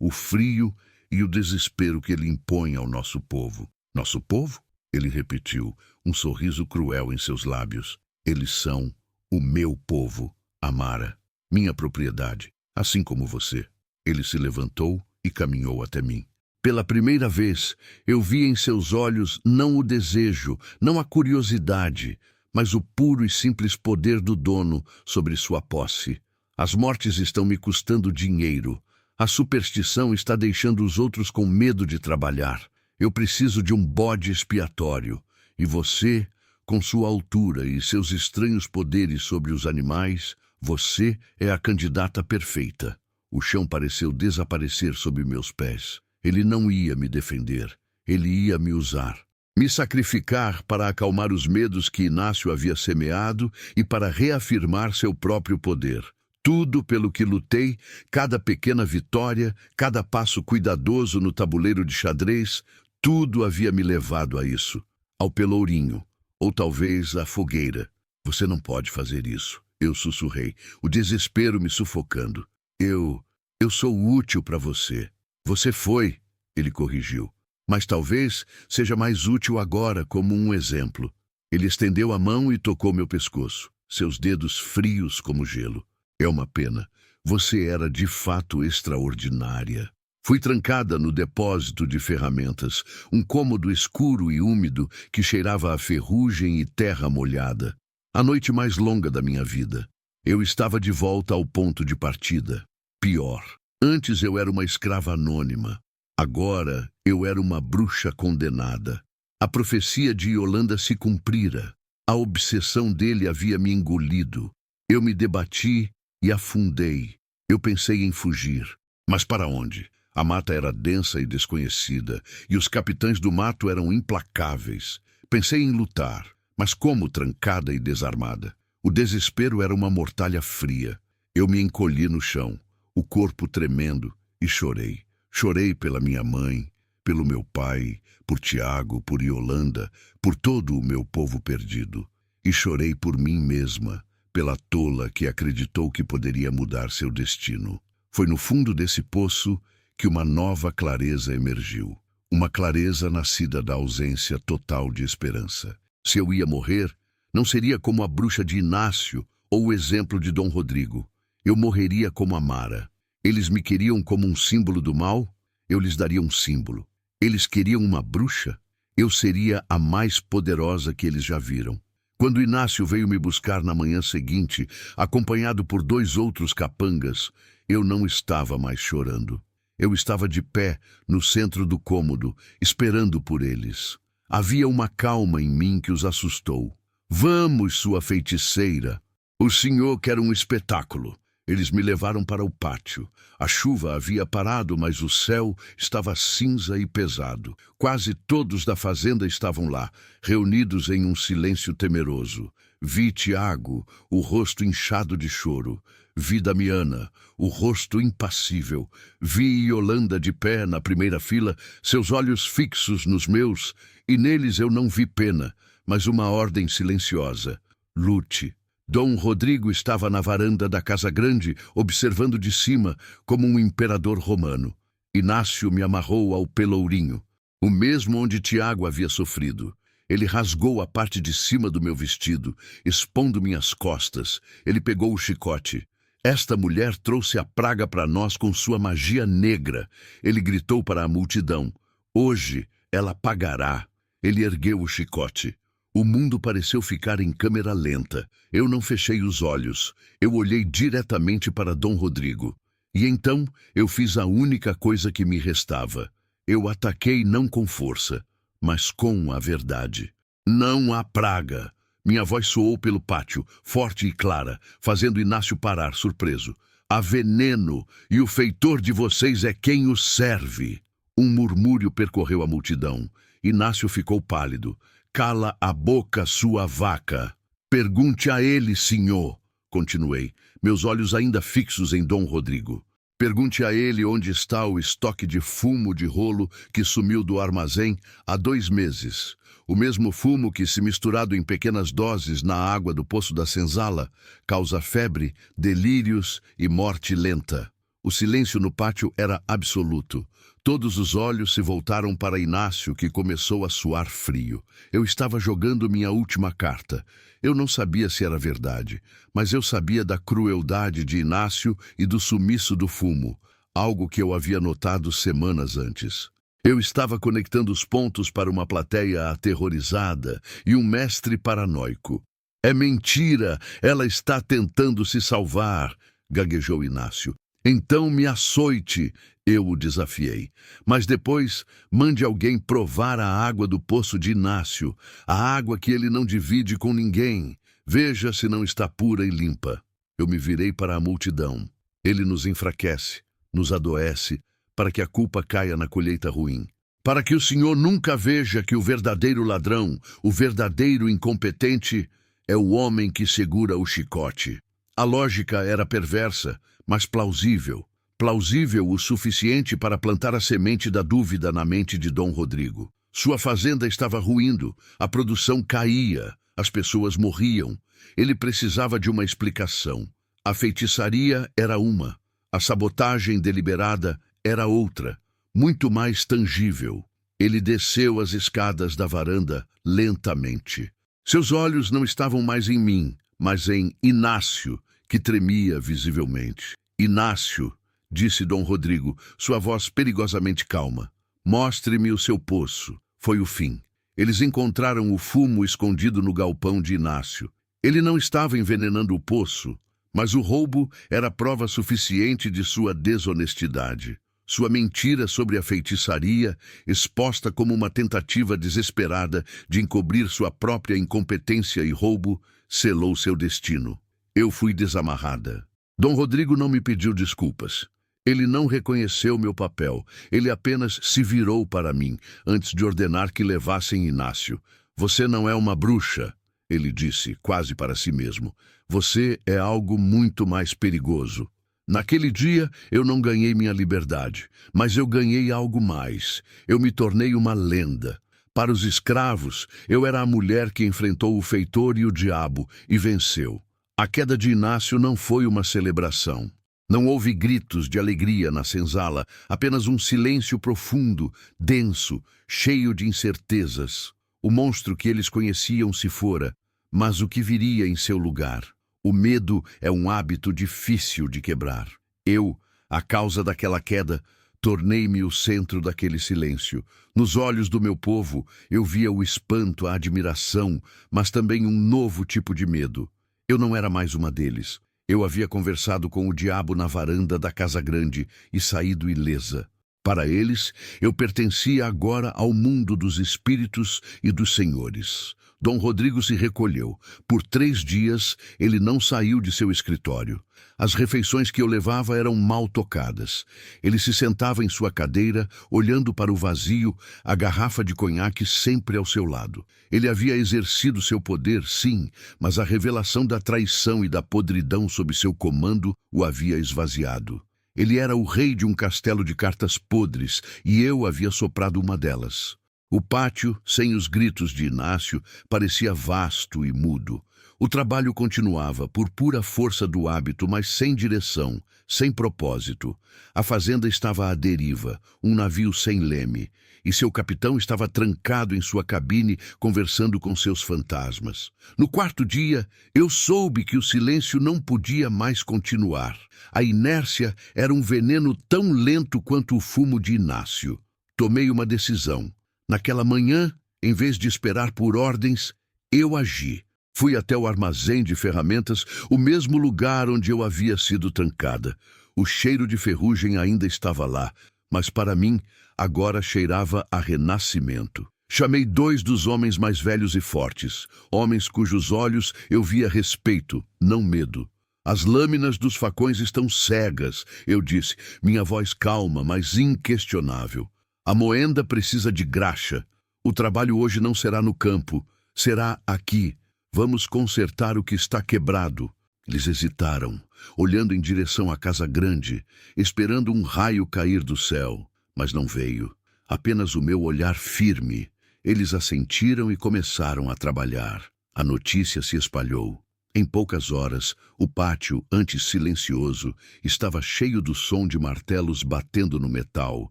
o frio e o desespero que ele impõe ao nosso povo. Nosso povo? Ele repetiu, um sorriso cruel em seus lábios. Eles são o meu povo, Amara, minha propriedade, assim como você. Ele se levantou e caminhou até mim. Pela primeira vez, eu vi em seus olhos não o desejo, não a curiosidade, mas o puro e simples poder do dono sobre sua posse. As mortes estão me custando dinheiro. A superstição está deixando os outros com medo de trabalhar. Eu preciso de um bode expiatório. E você, com sua altura e seus estranhos poderes sobre os animais, você é a candidata perfeita. O chão pareceu desaparecer sob meus pés. Ele não ia me defender. Ele ia me usar. Me sacrificar para acalmar os medos que Inácio havia semeado e para reafirmar seu próprio poder. Tudo pelo que lutei, cada pequena vitória, cada passo cuidadoso no tabuleiro de xadrez, tudo havia me levado a isso. Ao pelourinho, ou talvez à fogueira. Você não pode fazer isso. Eu sussurrei, o desespero me sufocando. Eu sou útil para você. Você foi, ele corrigiu. Mas talvez seja mais útil agora como um exemplo. Ele estendeu a mão e tocou meu pescoço, seus dedos frios como gelo. É uma pena. Você era de fato extraordinária. Fui trancada no depósito de ferramentas, um cômodo escuro e úmido que cheirava a ferrugem e terra molhada. A noite mais longa da minha vida. Eu estava de volta ao ponto de partida. Pior. Antes eu era uma escrava anônima. Agora eu era uma bruxa condenada. A profecia de Yolanda se cumprira. A obsessão dele havia me engolido. Eu me debati e afundei. Eu pensei em fugir. Mas para onde? A mata era densa e desconhecida, e os capitães do mato eram implacáveis. Pensei em lutar, mas como trancada e desarmada? O desespero era uma mortalha fria. Eu me encolhi no chão, o corpo tremendo, e chorei. Chorei pela minha mãe, pelo meu pai, por Tiago, por Yolanda, por todo o meu povo perdido. E chorei por mim mesma, pela tola que acreditou que poderia mudar seu destino. Foi no fundo desse poço que uma nova clareza emergiu. Uma clareza nascida da ausência total de esperança. Se eu ia morrer, não seria como a bruxa de Inácio ou o exemplo de Dom Rodrigo. Eu morreria como Amara. Eles me queriam como um símbolo do mal, eu lhes daria um símbolo. Eles queriam uma bruxa, eu seria a mais poderosa que eles já viram. Quando Inácio veio me buscar na manhã seguinte, acompanhado por 2 outros capangas, eu não estava mais chorando. Eu estava de pé, no centro do cômodo, esperando por eles. Havia uma calma em mim que os assustou. Vamos, sua feiticeira! O senhor quer um espetáculo. Eles me levaram para o pátio. A chuva havia parado, mas o céu estava cinza e pesado. Quase todos da fazenda estavam lá, reunidos em um silêncio temeroso. Vi Tiago, o rosto inchado de choro. Vi Damiana, o rosto impassível. Vi Yolanda de pé na primeira fila, seus olhos fixos nos meus, e neles eu não vi pena, mas uma ordem silenciosa. Lute. Dom Rodrigo estava na varanda da Casa Grande, observando de cima, como um imperador romano. Inácio me amarrou ao pelourinho, o mesmo onde Tiago havia sofrido. Ele rasgou a parte de cima do meu vestido, expondo minhas costas. Ele pegou o chicote. Esta mulher trouxe a praga para nós com sua magia negra. Ele gritou para a multidão. Hoje ela pagará. Ele ergueu o chicote. O mundo pareceu ficar em câmera lenta. Eu não fechei os olhos. Eu olhei diretamente para Dom Rodrigo. E então eu fiz a única coisa que me restava. Eu ataquei não com força, mas com a verdade. Não há praga. Minha voz soou pelo pátio, forte e clara, fazendo Inácio parar, surpreso. Há veneno, e o feitor de vocês é quem o serve. Um murmúrio percorreu a multidão. Inácio ficou pálido. Cala a boca, sua vaca. Pergunte a ele, senhor, continuei, meus olhos ainda fixos em Dom Rodrigo. Pergunte a ele onde está o estoque de fumo de rolo que sumiu do armazém há 2 meses. O mesmo fumo que, se misturado em pequenas doses na água do Poço da Senzala, causa febre, delírios e morte lenta. O silêncio no pátio era absoluto. Todos os olhos se voltaram para Inácio, que começou a suar frio. Eu estava jogando minha última carta. Eu não sabia se era verdade, mas eu sabia da crueldade de Inácio e do sumiço do fumo, algo que eu havia notado semanas antes. Eu estava conectando os pontos para uma plateia aterrorizada e um mestre paranoico. É mentira, ela está tentando se salvar, gaguejou Inácio. Então me açoite, eu o desafiei. Mas depois, mande alguém provar a água do poço de Inácio, a água que ele não divide com ninguém. Veja se não está pura e limpa. Eu me virei para a multidão. Ele nos enfraquece, nos adoece, para que a culpa caia na colheita ruim. Para que o senhor nunca veja que o verdadeiro ladrão, o verdadeiro incompetente, é o homem que segura o chicote. A lógica era perversa, mas plausível. Plausível o suficiente para plantar a semente da dúvida na mente de Dom Rodrigo. Sua fazenda estava ruindo, a produção caía, as pessoas morriam. Ele precisava de uma explicação. A feitiçaria era uma, a sabotagem deliberada era outra, muito mais tangível. Ele desceu as escadas da varanda lentamente. Seus olhos não estavam mais em mim, mas em Inácio, que tremia visivelmente. Inácio, disse Dom Rodrigo, sua voz perigosamente calma. Mostre-me o seu poço. Foi o fim. Eles encontraram o fumo escondido no galpão de Inácio. Ele não estava envenenando o poço, mas o roubo era prova suficiente de sua desonestidade. Sua mentira sobre a feitiçaria, exposta como uma tentativa desesperada de encobrir sua própria incompetência e roubo, selou seu destino. Eu fui desamarrada. Dom Rodrigo não me pediu desculpas. Ele não reconheceu meu papel. Ele apenas se virou para mim, antes de ordenar que levassem Inácio. Você não é uma bruxa, ele disse, quase para si mesmo. Você é algo muito mais perigoso. Naquele dia, eu não ganhei minha liberdade, mas eu ganhei algo mais. Eu me tornei uma lenda. Para os escravos, eu era a mulher que enfrentou o feitor e o diabo e venceu. A queda de Inácio não foi uma celebração. Não houve gritos de alegria na senzala, apenas um silêncio profundo, denso, cheio de incertezas. O monstro que eles conheciam se fora, mas o que viria em seu lugar? O medo é um hábito difícil de quebrar. Eu, a causa daquela queda, tornei-me o centro daquele silêncio. Nos olhos do meu povo, eu via o espanto, a admiração, mas também um novo tipo de medo. Eu não era mais uma deles. Eu havia conversado com o diabo na varanda da Casa Grande e saído ilesa. Para eles, eu pertencia agora ao mundo dos espíritos e dos senhores. Dom Rodrigo se recolheu. Por 3 dias, ele não saiu de seu escritório. As refeições que eu levava eram mal tocadas. Ele se sentava em sua cadeira, olhando para o vazio, a garrafa de conhaque sempre ao seu lado. Ele havia exercido seu poder, sim, mas a revelação da traição e da podridão sob seu comando o havia esvaziado. Ele era o rei de um castelo de cartas podres, e eu havia soprado uma delas. O pátio, sem os gritos de Inácio, parecia vasto e mudo. O trabalho continuava, por pura força do hábito, mas sem direção, sem propósito. A fazenda estava à deriva, um navio sem leme, e seu capitão estava trancado em sua cabine, conversando com seus fantasmas. No 4º dia, eu soube que o silêncio não podia mais continuar. A inércia era um veneno tão lento quanto o fumo de Inácio. Tomei uma decisão. Naquela manhã, em vez de esperar por ordens, eu agi. Fui até o armazém de ferramentas, o mesmo lugar onde eu havia sido trancada. O cheiro de ferrugem ainda estava lá, mas para mim, agora cheirava a renascimento. Chamei 2 dos homens mais velhos e fortes, homens cujos olhos eu via respeito, não medo. As lâminas dos facões estão cegas, eu disse, minha voz calma, mas inquestionável. A moenda precisa de graxa. O trabalho hoje não será no campo, será aqui. Vamos consertar o que está quebrado. Eles hesitaram, olhando em direção à casa grande, esperando um raio cair do céu, mas não veio. Apenas o meu olhar firme. Eles assentiram e começaram a trabalhar. A notícia se espalhou. Em poucas horas, o pátio, antes silencioso, estava cheio do som de martelos batendo no metal,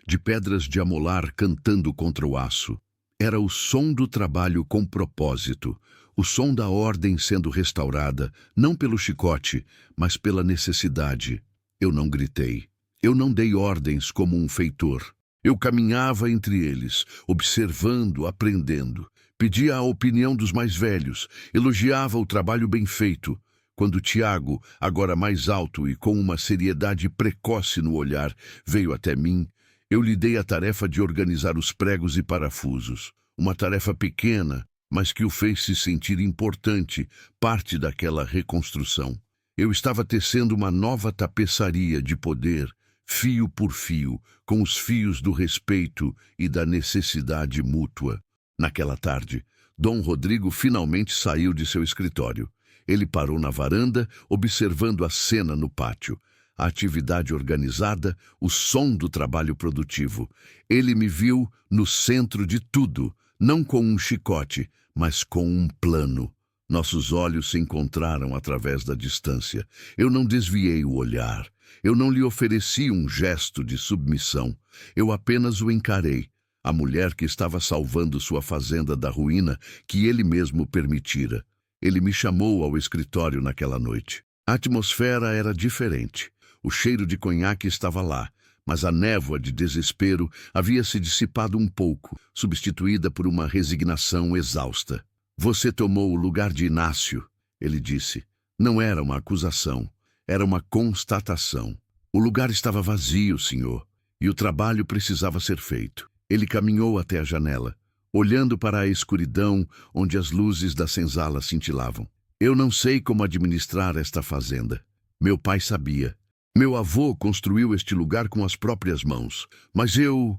de pedras de amolar cantando contra o aço. Era o som do trabalho com propósito, o som da ordem sendo restaurada, não pelo chicote, mas pela necessidade. Eu não gritei. Eu não dei ordens como um feitor. Eu caminhava entre eles, observando, aprendendo. Pedia a opinião dos mais velhos, elogiava o trabalho bem feito. Quando Tiago, agora mais alto e com uma seriedade precoce no olhar, veio até mim, eu lhe dei a tarefa de organizar os pregos e parafusos. Uma tarefa pequena, mas que o fez se sentir importante, parte daquela reconstrução. Eu estava tecendo uma nova tapeçaria de poder, fio por fio, com os fios do respeito e da necessidade mútua. Naquela tarde, Dom Rodrigo finalmente saiu de seu escritório. Ele parou na varanda, observando a cena no pátio. A atividade organizada, o som do trabalho produtivo. Ele me viu no centro de tudo, não com um chicote, mas com um plano. Nossos olhos se encontraram através da distância. Eu não desviei o olhar. Eu não lhe ofereci um gesto de submissão. Eu apenas o encarei. A mulher que estava salvando sua fazenda da ruína que ele mesmo permitira. Ele me chamou ao escritório naquela noite. A atmosfera era diferente. O cheiro de conhaque estava lá, mas a névoa de desespero havia se dissipado um pouco, substituída por uma resignação exausta. Você tomou o lugar de Inácio, ele disse. Não era uma acusação, era uma constatação. O lugar estava vazio, senhor, e o trabalho precisava ser feito. Ele caminhou até a janela, olhando para a escuridão onde as luzes da senzala cintilavam. Eu não sei como administrar esta fazenda. Meu pai sabia. Meu avô construiu este lugar com as próprias mãos, mas eu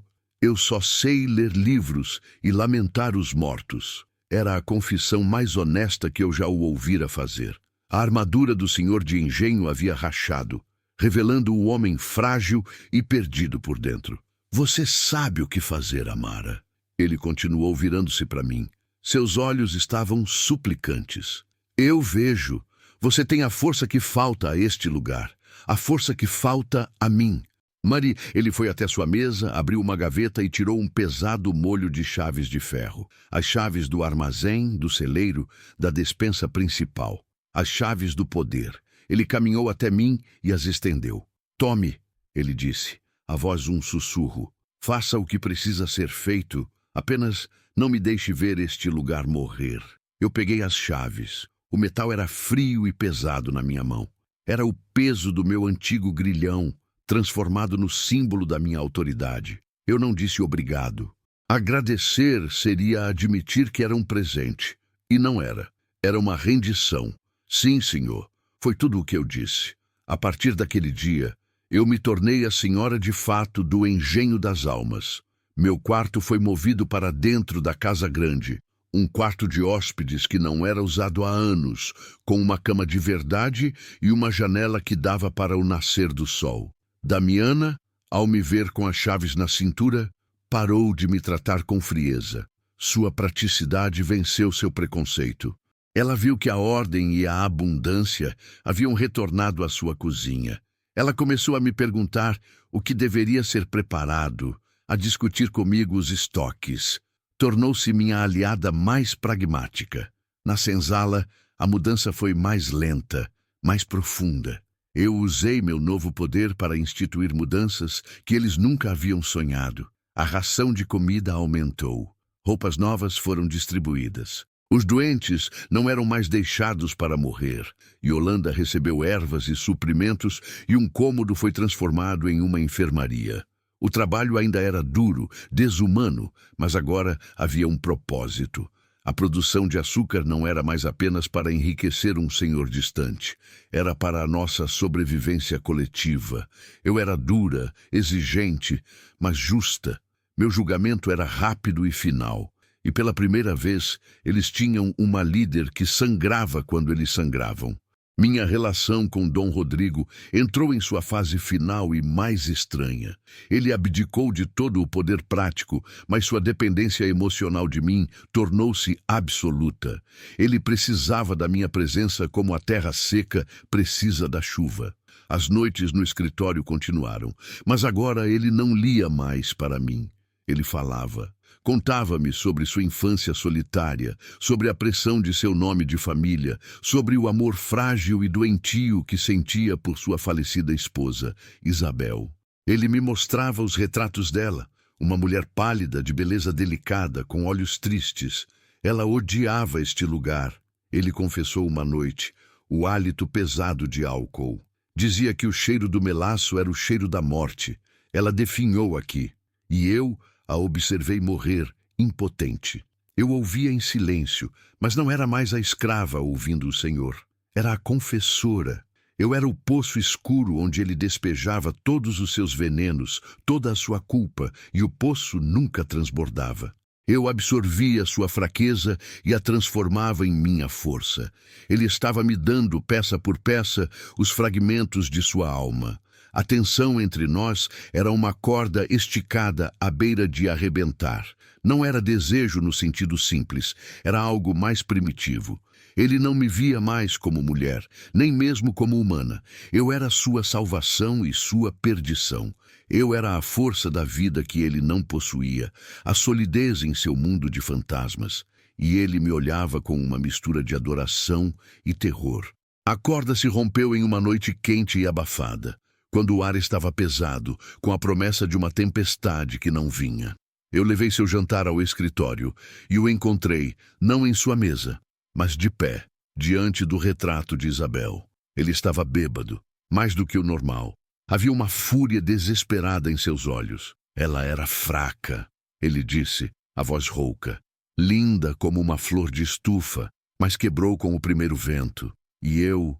só sei ler livros e lamentar os mortos. Era a confissão mais honesta que eu já o ouvira fazer. A armadura do senhor de engenho havia rachado, revelando o homem frágil e perdido por dentro. Você sabe o que fazer, Amara. Ele continuou virando-se para mim. Seus olhos estavam suplicantes. Eu vejo. Você tem a força que falta a este lugar. A força que falta a mim. Marie, ele foi até sua mesa, abriu uma gaveta e tirou um pesado molho de chaves de ferro. As chaves do armazém, do celeiro, da despensa principal. As chaves do poder. Ele caminhou até mim e as estendeu. Tome, ele disse, a voz um sussurro. Faça o que precisa ser feito, apenas não me deixe ver este lugar morrer. Eu peguei as chaves. O metal era frio e pesado na minha mão. Era o peso do meu antigo grilhão, transformado no símbolo da minha autoridade. Eu não disse obrigado. Agradecer seria admitir que era um presente. E não era. Era uma rendição. Sim, senhor. Foi tudo o que eu disse. A partir daquele dia, eu me tornei a senhora de fato do engenho das almas. Meu quarto foi movido para dentro da casa grande. Um quarto de hóspedes que não era usado há anos, com uma cama de verdade e uma janela que dava para o nascer do sol. Damiana, ao me ver com as chaves na cintura, parou de me tratar com frieza. Sua praticidade venceu seu preconceito. Ela viu que a ordem e a abundância haviam retornado à sua cozinha. Ela começou a me perguntar o que deveria ser preparado, a discutir comigo os estoques. Tornou-se minha aliada mais pragmática. Na senzala, a mudança foi mais lenta, mais profunda. Eu usei meu novo poder para instituir mudanças que eles nunca haviam sonhado. A ração de comida aumentou. Roupas novas foram distribuídas. Os doentes não eram mais deixados para morrer. Yolanda recebeu ervas e suprimentos e um cômodo foi transformado em uma enfermaria. O trabalho ainda era duro, desumano, mas agora havia um propósito. A produção de açúcar não era mais apenas para enriquecer um senhor distante. Era para a nossa sobrevivência coletiva. Eu era dura, exigente, mas justa. Meu julgamento era rápido e final. E pela primeira vez, eles tinham uma líder que sangrava quando eles sangravam. Minha relação com Dom Rodrigo entrou em sua fase final e mais estranha. Ele abdicou de todo o poder prático, mas sua dependência emocional de mim tornou-se absoluta. Ele precisava da minha presença como a terra seca precisa da chuva. As noites no escritório continuaram, mas agora ele não lia mais para mim. Ele falava. Contava-me sobre sua infância solitária, sobre a pressão de seu nome de família, sobre o amor frágil e doentio que sentia por sua falecida esposa, Isabel. Ele me mostrava os retratos dela, uma mulher pálida, de beleza delicada, com olhos tristes. Ela odiava este lugar. Ele confessou uma noite, o hálito pesado de álcool. Dizia que o cheiro do melaço era o cheiro da morte. Ela definhou aqui. E eu a observei morrer, impotente. Eu ouvia em silêncio, mas não era mais a escrava ouvindo o Senhor. Era a confessora. Eu era o poço escuro onde ele despejava todos os seus venenos, toda a sua culpa, e o poço nunca transbordava. Eu absorvia sua fraqueza e a transformava em minha força. Ele estava me dando, peça por peça, os fragmentos de sua alma. A tensão entre nós era uma corda esticada à beira de arrebentar. Não era desejo no sentido simples, era algo mais primitivo. Ele não me via mais como mulher, nem mesmo como humana. Eu era sua salvação e sua perdição. Eu era a força da vida que ele não possuía, a solidez em seu mundo de fantasmas. E ele me olhava com uma mistura de adoração e terror. A corda se rompeu em uma noite quente e abafada, quando o ar estava pesado, com a promessa de uma tempestade que não vinha. Eu levei seu jantar ao escritório e o encontrei, não em sua mesa, mas de pé, diante do retrato de Isabel. Ele estava bêbado, mais do que o normal. Havia uma fúria desesperada em seus olhos. Ela era fraca, ele disse, a voz rouca, linda como uma flor de estufa, mas quebrou com o primeiro vento. E eu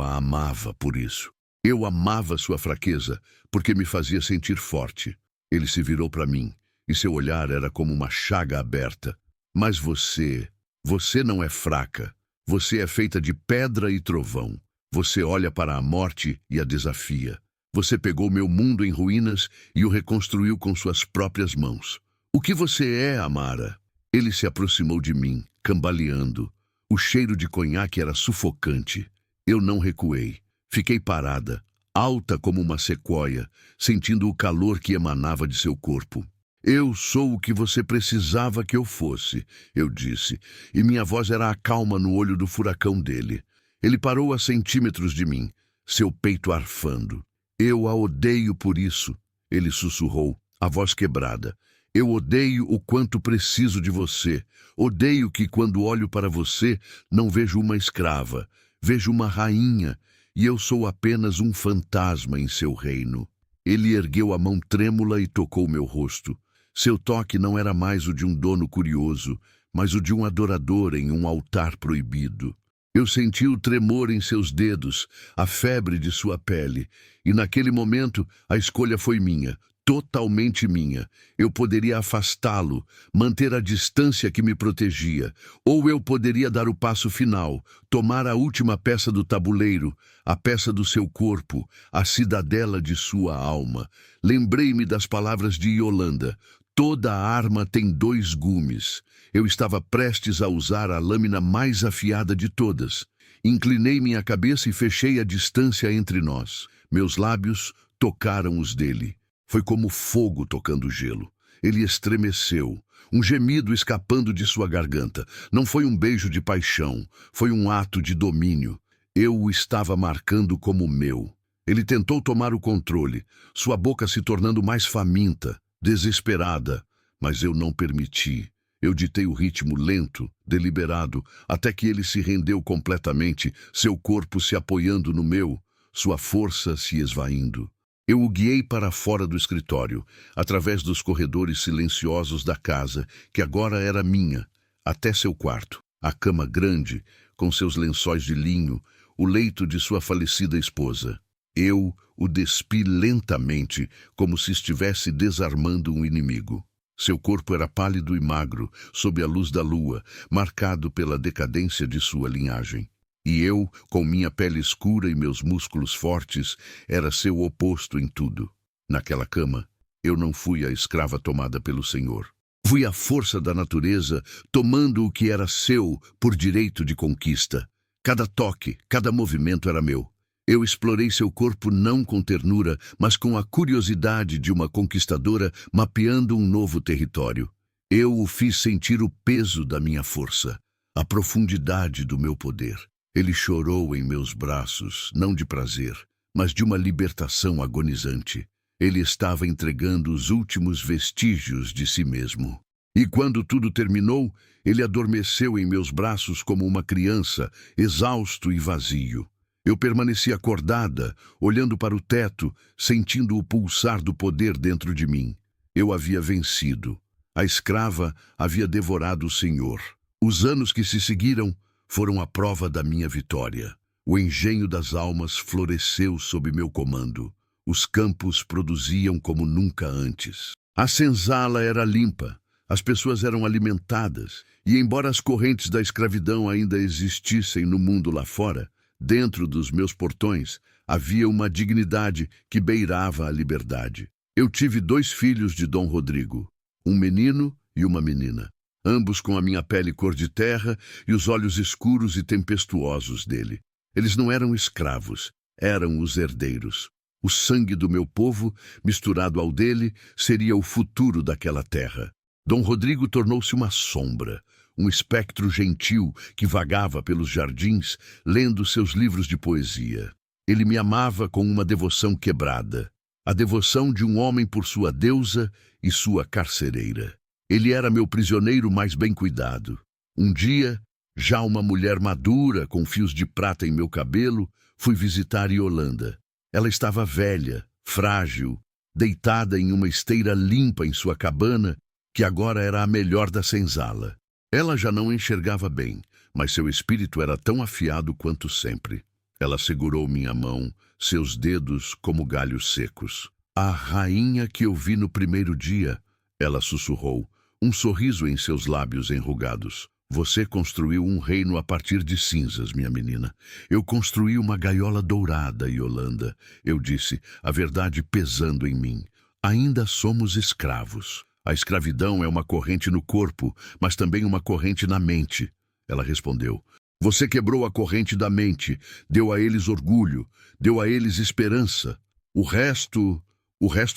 a amava por isso. Eu amava sua fraqueza, porque me fazia sentir forte. Ele se virou para mim, e seu olhar era como uma chaga aberta. Mas você não é fraca. Você é feita de pedra e trovão. Você olha para a morte e a desafia. Você pegou meu mundo em ruínas e o reconstruiu com suas próprias mãos. O que você é, Amara? Ele se aproximou de mim, cambaleando. O cheiro de conhaque era sufocante. Eu não recuei. Fiquei parada, alta como uma sequoia, sentindo o calor que emanava de seu corpo. Eu sou o que você precisava que eu fosse, eu disse, e minha voz era a calma no olho do furacão dele. Ele parou a centímetros de mim, seu peito arfando. Eu a odeio por isso, ele sussurrou, a voz quebrada. Eu odeio o quanto preciso de você. Odeio que quando olho para você não vejo uma escrava, vejo uma rainha, e eu sou apenas um fantasma em seu reino. Ele ergueu a mão trêmula e tocou meu rosto. Seu toque não era mais o de um dono curioso, mas o de um adorador em um altar proibido. Eu senti o tremor em seus dedos, a febre de sua pele, e naquele momento a escolha foi minha, totalmente minha. Eu poderia afastá-lo, manter a distância que me protegia, ou eu poderia dar o passo final, tomar a última peça do tabuleiro, a peça do seu corpo, a cidadela de sua alma. Lembrei-me das palavras de Yolanda. Toda arma tem 2 gumes. Eu estava prestes a usar a lâmina mais afiada de todas. Inclinei minha cabeça e fechei a distância entre nós. Meus lábios tocaram os dele. Foi como fogo tocando gelo. Ele estremeceu, um gemido escapando de sua garganta. Não foi um beijo de paixão, foi um ato de domínio. Eu o estava marcando como meu. Ele tentou tomar o controle, sua boca se tornando mais faminta, desesperada, mas eu não permiti. Eu ditei o ritmo lento, deliberado, até que ele se rendeu completamente, seu corpo se apoiando no meu, sua força se esvaindo. Eu o guiei para fora do escritório, através dos corredores silenciosos da casa, que agora era minha. até seu quarto, a cama grande, com seus lençóis de linho, o leito de sua falecida esposa. Eu o despi lentamente, como se estivesse desarmando um inimigo. Seu corpo era pálido e magro, sob a luz da lua, marcado pela decadência de sua linhagem. E eu, com minha pele escura e meus músculos fortes, era seu oposto em tudo. Naquela cama, eu não fui a escrava tomada pelo Senhor. Fui a força da natureza, tomando o que era seu por direito de conquista. Cada toque, cada movimento era meu. Eu explorei seu corpo não com ternura, mas com a curiosidade de uma conquistadora mapeando um novo território. Eu o fiz sentir o peso da minha força, a profundidade do meu poder. Ele chorou em meus braços, não de prazer, mas de uma libertação agonizante. Ele estava entregando os últimos vestígios de si mesmo. E quando tudo terminou, ele adormeceu em meus braços como uma criança, exausto e vazio. Eu permaneci acordada, olhando para o teto, sentindo o pulsar do poder dentro de mim. Eu havia vencido. A escrava havia devorado o Senhor. Os anos que se seguiram foram a prova da minha vitória. O engenho das almas floresceu sob meu comando. Os campos produziam como nunca antes. A senzala era limpa, as pessoas eram alimentadas, e embora as correntes da escravidão ainda existissem no mundo lá fora, dentro dos meus portões havia uma dignidade que beirava a liberdade. Eu tive 2 filhos de Dom Rodrigo, um menino e uma menina, ambos com a minha pele cor de terra e os olhos escuros e tempestuosos dele. Eles não eram escravos, eram os herdeiros. O sangue do meu povo, misturado ao dele, seria o futuro daquela terra. Dom Rodrigo tornou-se uma sombra, um espectro gentil que vagava pelos jardins, lendo seus livros de poesia. Ele me amava com uma devoção quebrada, a devoção de um homem por sua deusa e sua carcereira. Ele era meu prisioneiro mais bem cuidado. Um dia, já uma mulher madura, com fios de prata em meu cabelo, fui visitar Yolanda. Ela estava velha, frágil, deitada em uma esteira limpa em sua cabana, que agora era a melhor da senzala. Ela já não enxergava bem, mas seu espírito era tão afiado quanto sempre. Ela segurou minha mão, seus dedos como galhos secos. A rainha que eu vi no primeiro dia, ela sussurrou, um sorriso em seus lábios enrugados. Você construiu um reino a partir de cinzas, minha menina. Eu construí uma gaiola dourada, Yolanda. Eu disse, a verdade pesando em mim. Ainda somos escravos. A escravidão é uma corrente no corpo, mas também uma corrente na mente. Ela respondeu, você quebrou a corrente da mente, deu a eles orgulho, deu a eles esperança. O resto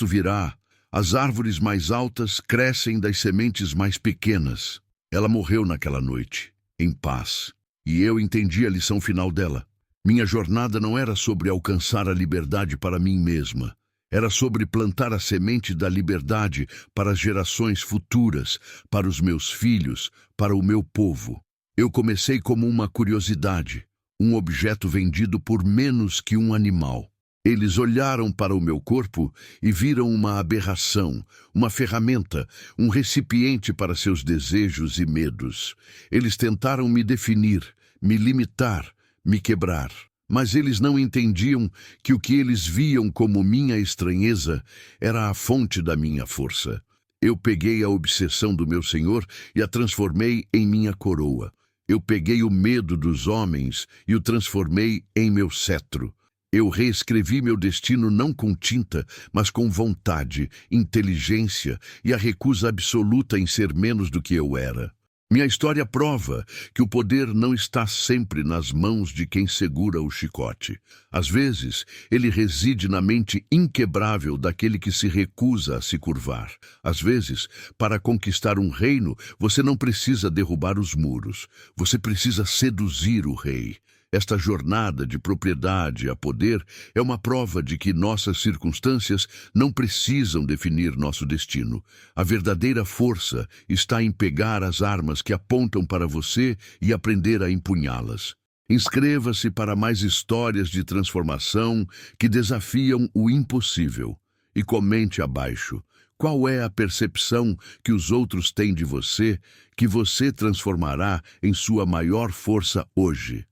virá. As árvores mais altas crescem das sementes mais pequenas. Ela morreu naquela noite, em paz, e eu entendi a lição final dela. Minha jornada não era sobre alcançar a liberdade para mim mesma. Era sobre plantar a semente da liberdade para as gerações futuras, para os meus filhos, para o meu povo. Eu comecei como uma curiosidade, um objeto vendido por menos que um animal. Eles olharam para o meu corpo e viram uma aberração, uma ferramenta, um recipiente para seus desejos e medos. Eles tentaram me definir, me limitar, me quebrar. Mas eles não entendiam que o que eles viam como minha estranheza era a fonte da minha força. Eu peguei a obsessão do meu Senhor e a transformei em minha coroa. Eu peguei o medo dos homens e o transformei em meu cetro. Eu reescrevi meu destino não com tinta, mas com vontade, inteligência e a recusa absoluta em ser menos do que eu era. Minha história prova que o poder não está sempre nas mãos de quem segura o chicote. Às vezes, ele reside na mente inquebrável daquele que se recusa a se curvar. Às vezes, para conquistar um reino, você não precisa derrubar os muros. Você precisa seduzir o rei. Esta jornada de propriedade a poder é uma prova de que nossas circunstâncias não precisam definir nosso destino. A verdadeira força está em pegar as armas que apontam para você e aprender a empunhá-las. Inscreva-se para mais histórias de transformação que desafiam o impossível. E comente abaixo, Qual é a percepção que os outros têm de você que você transformará em sua maior força hoje?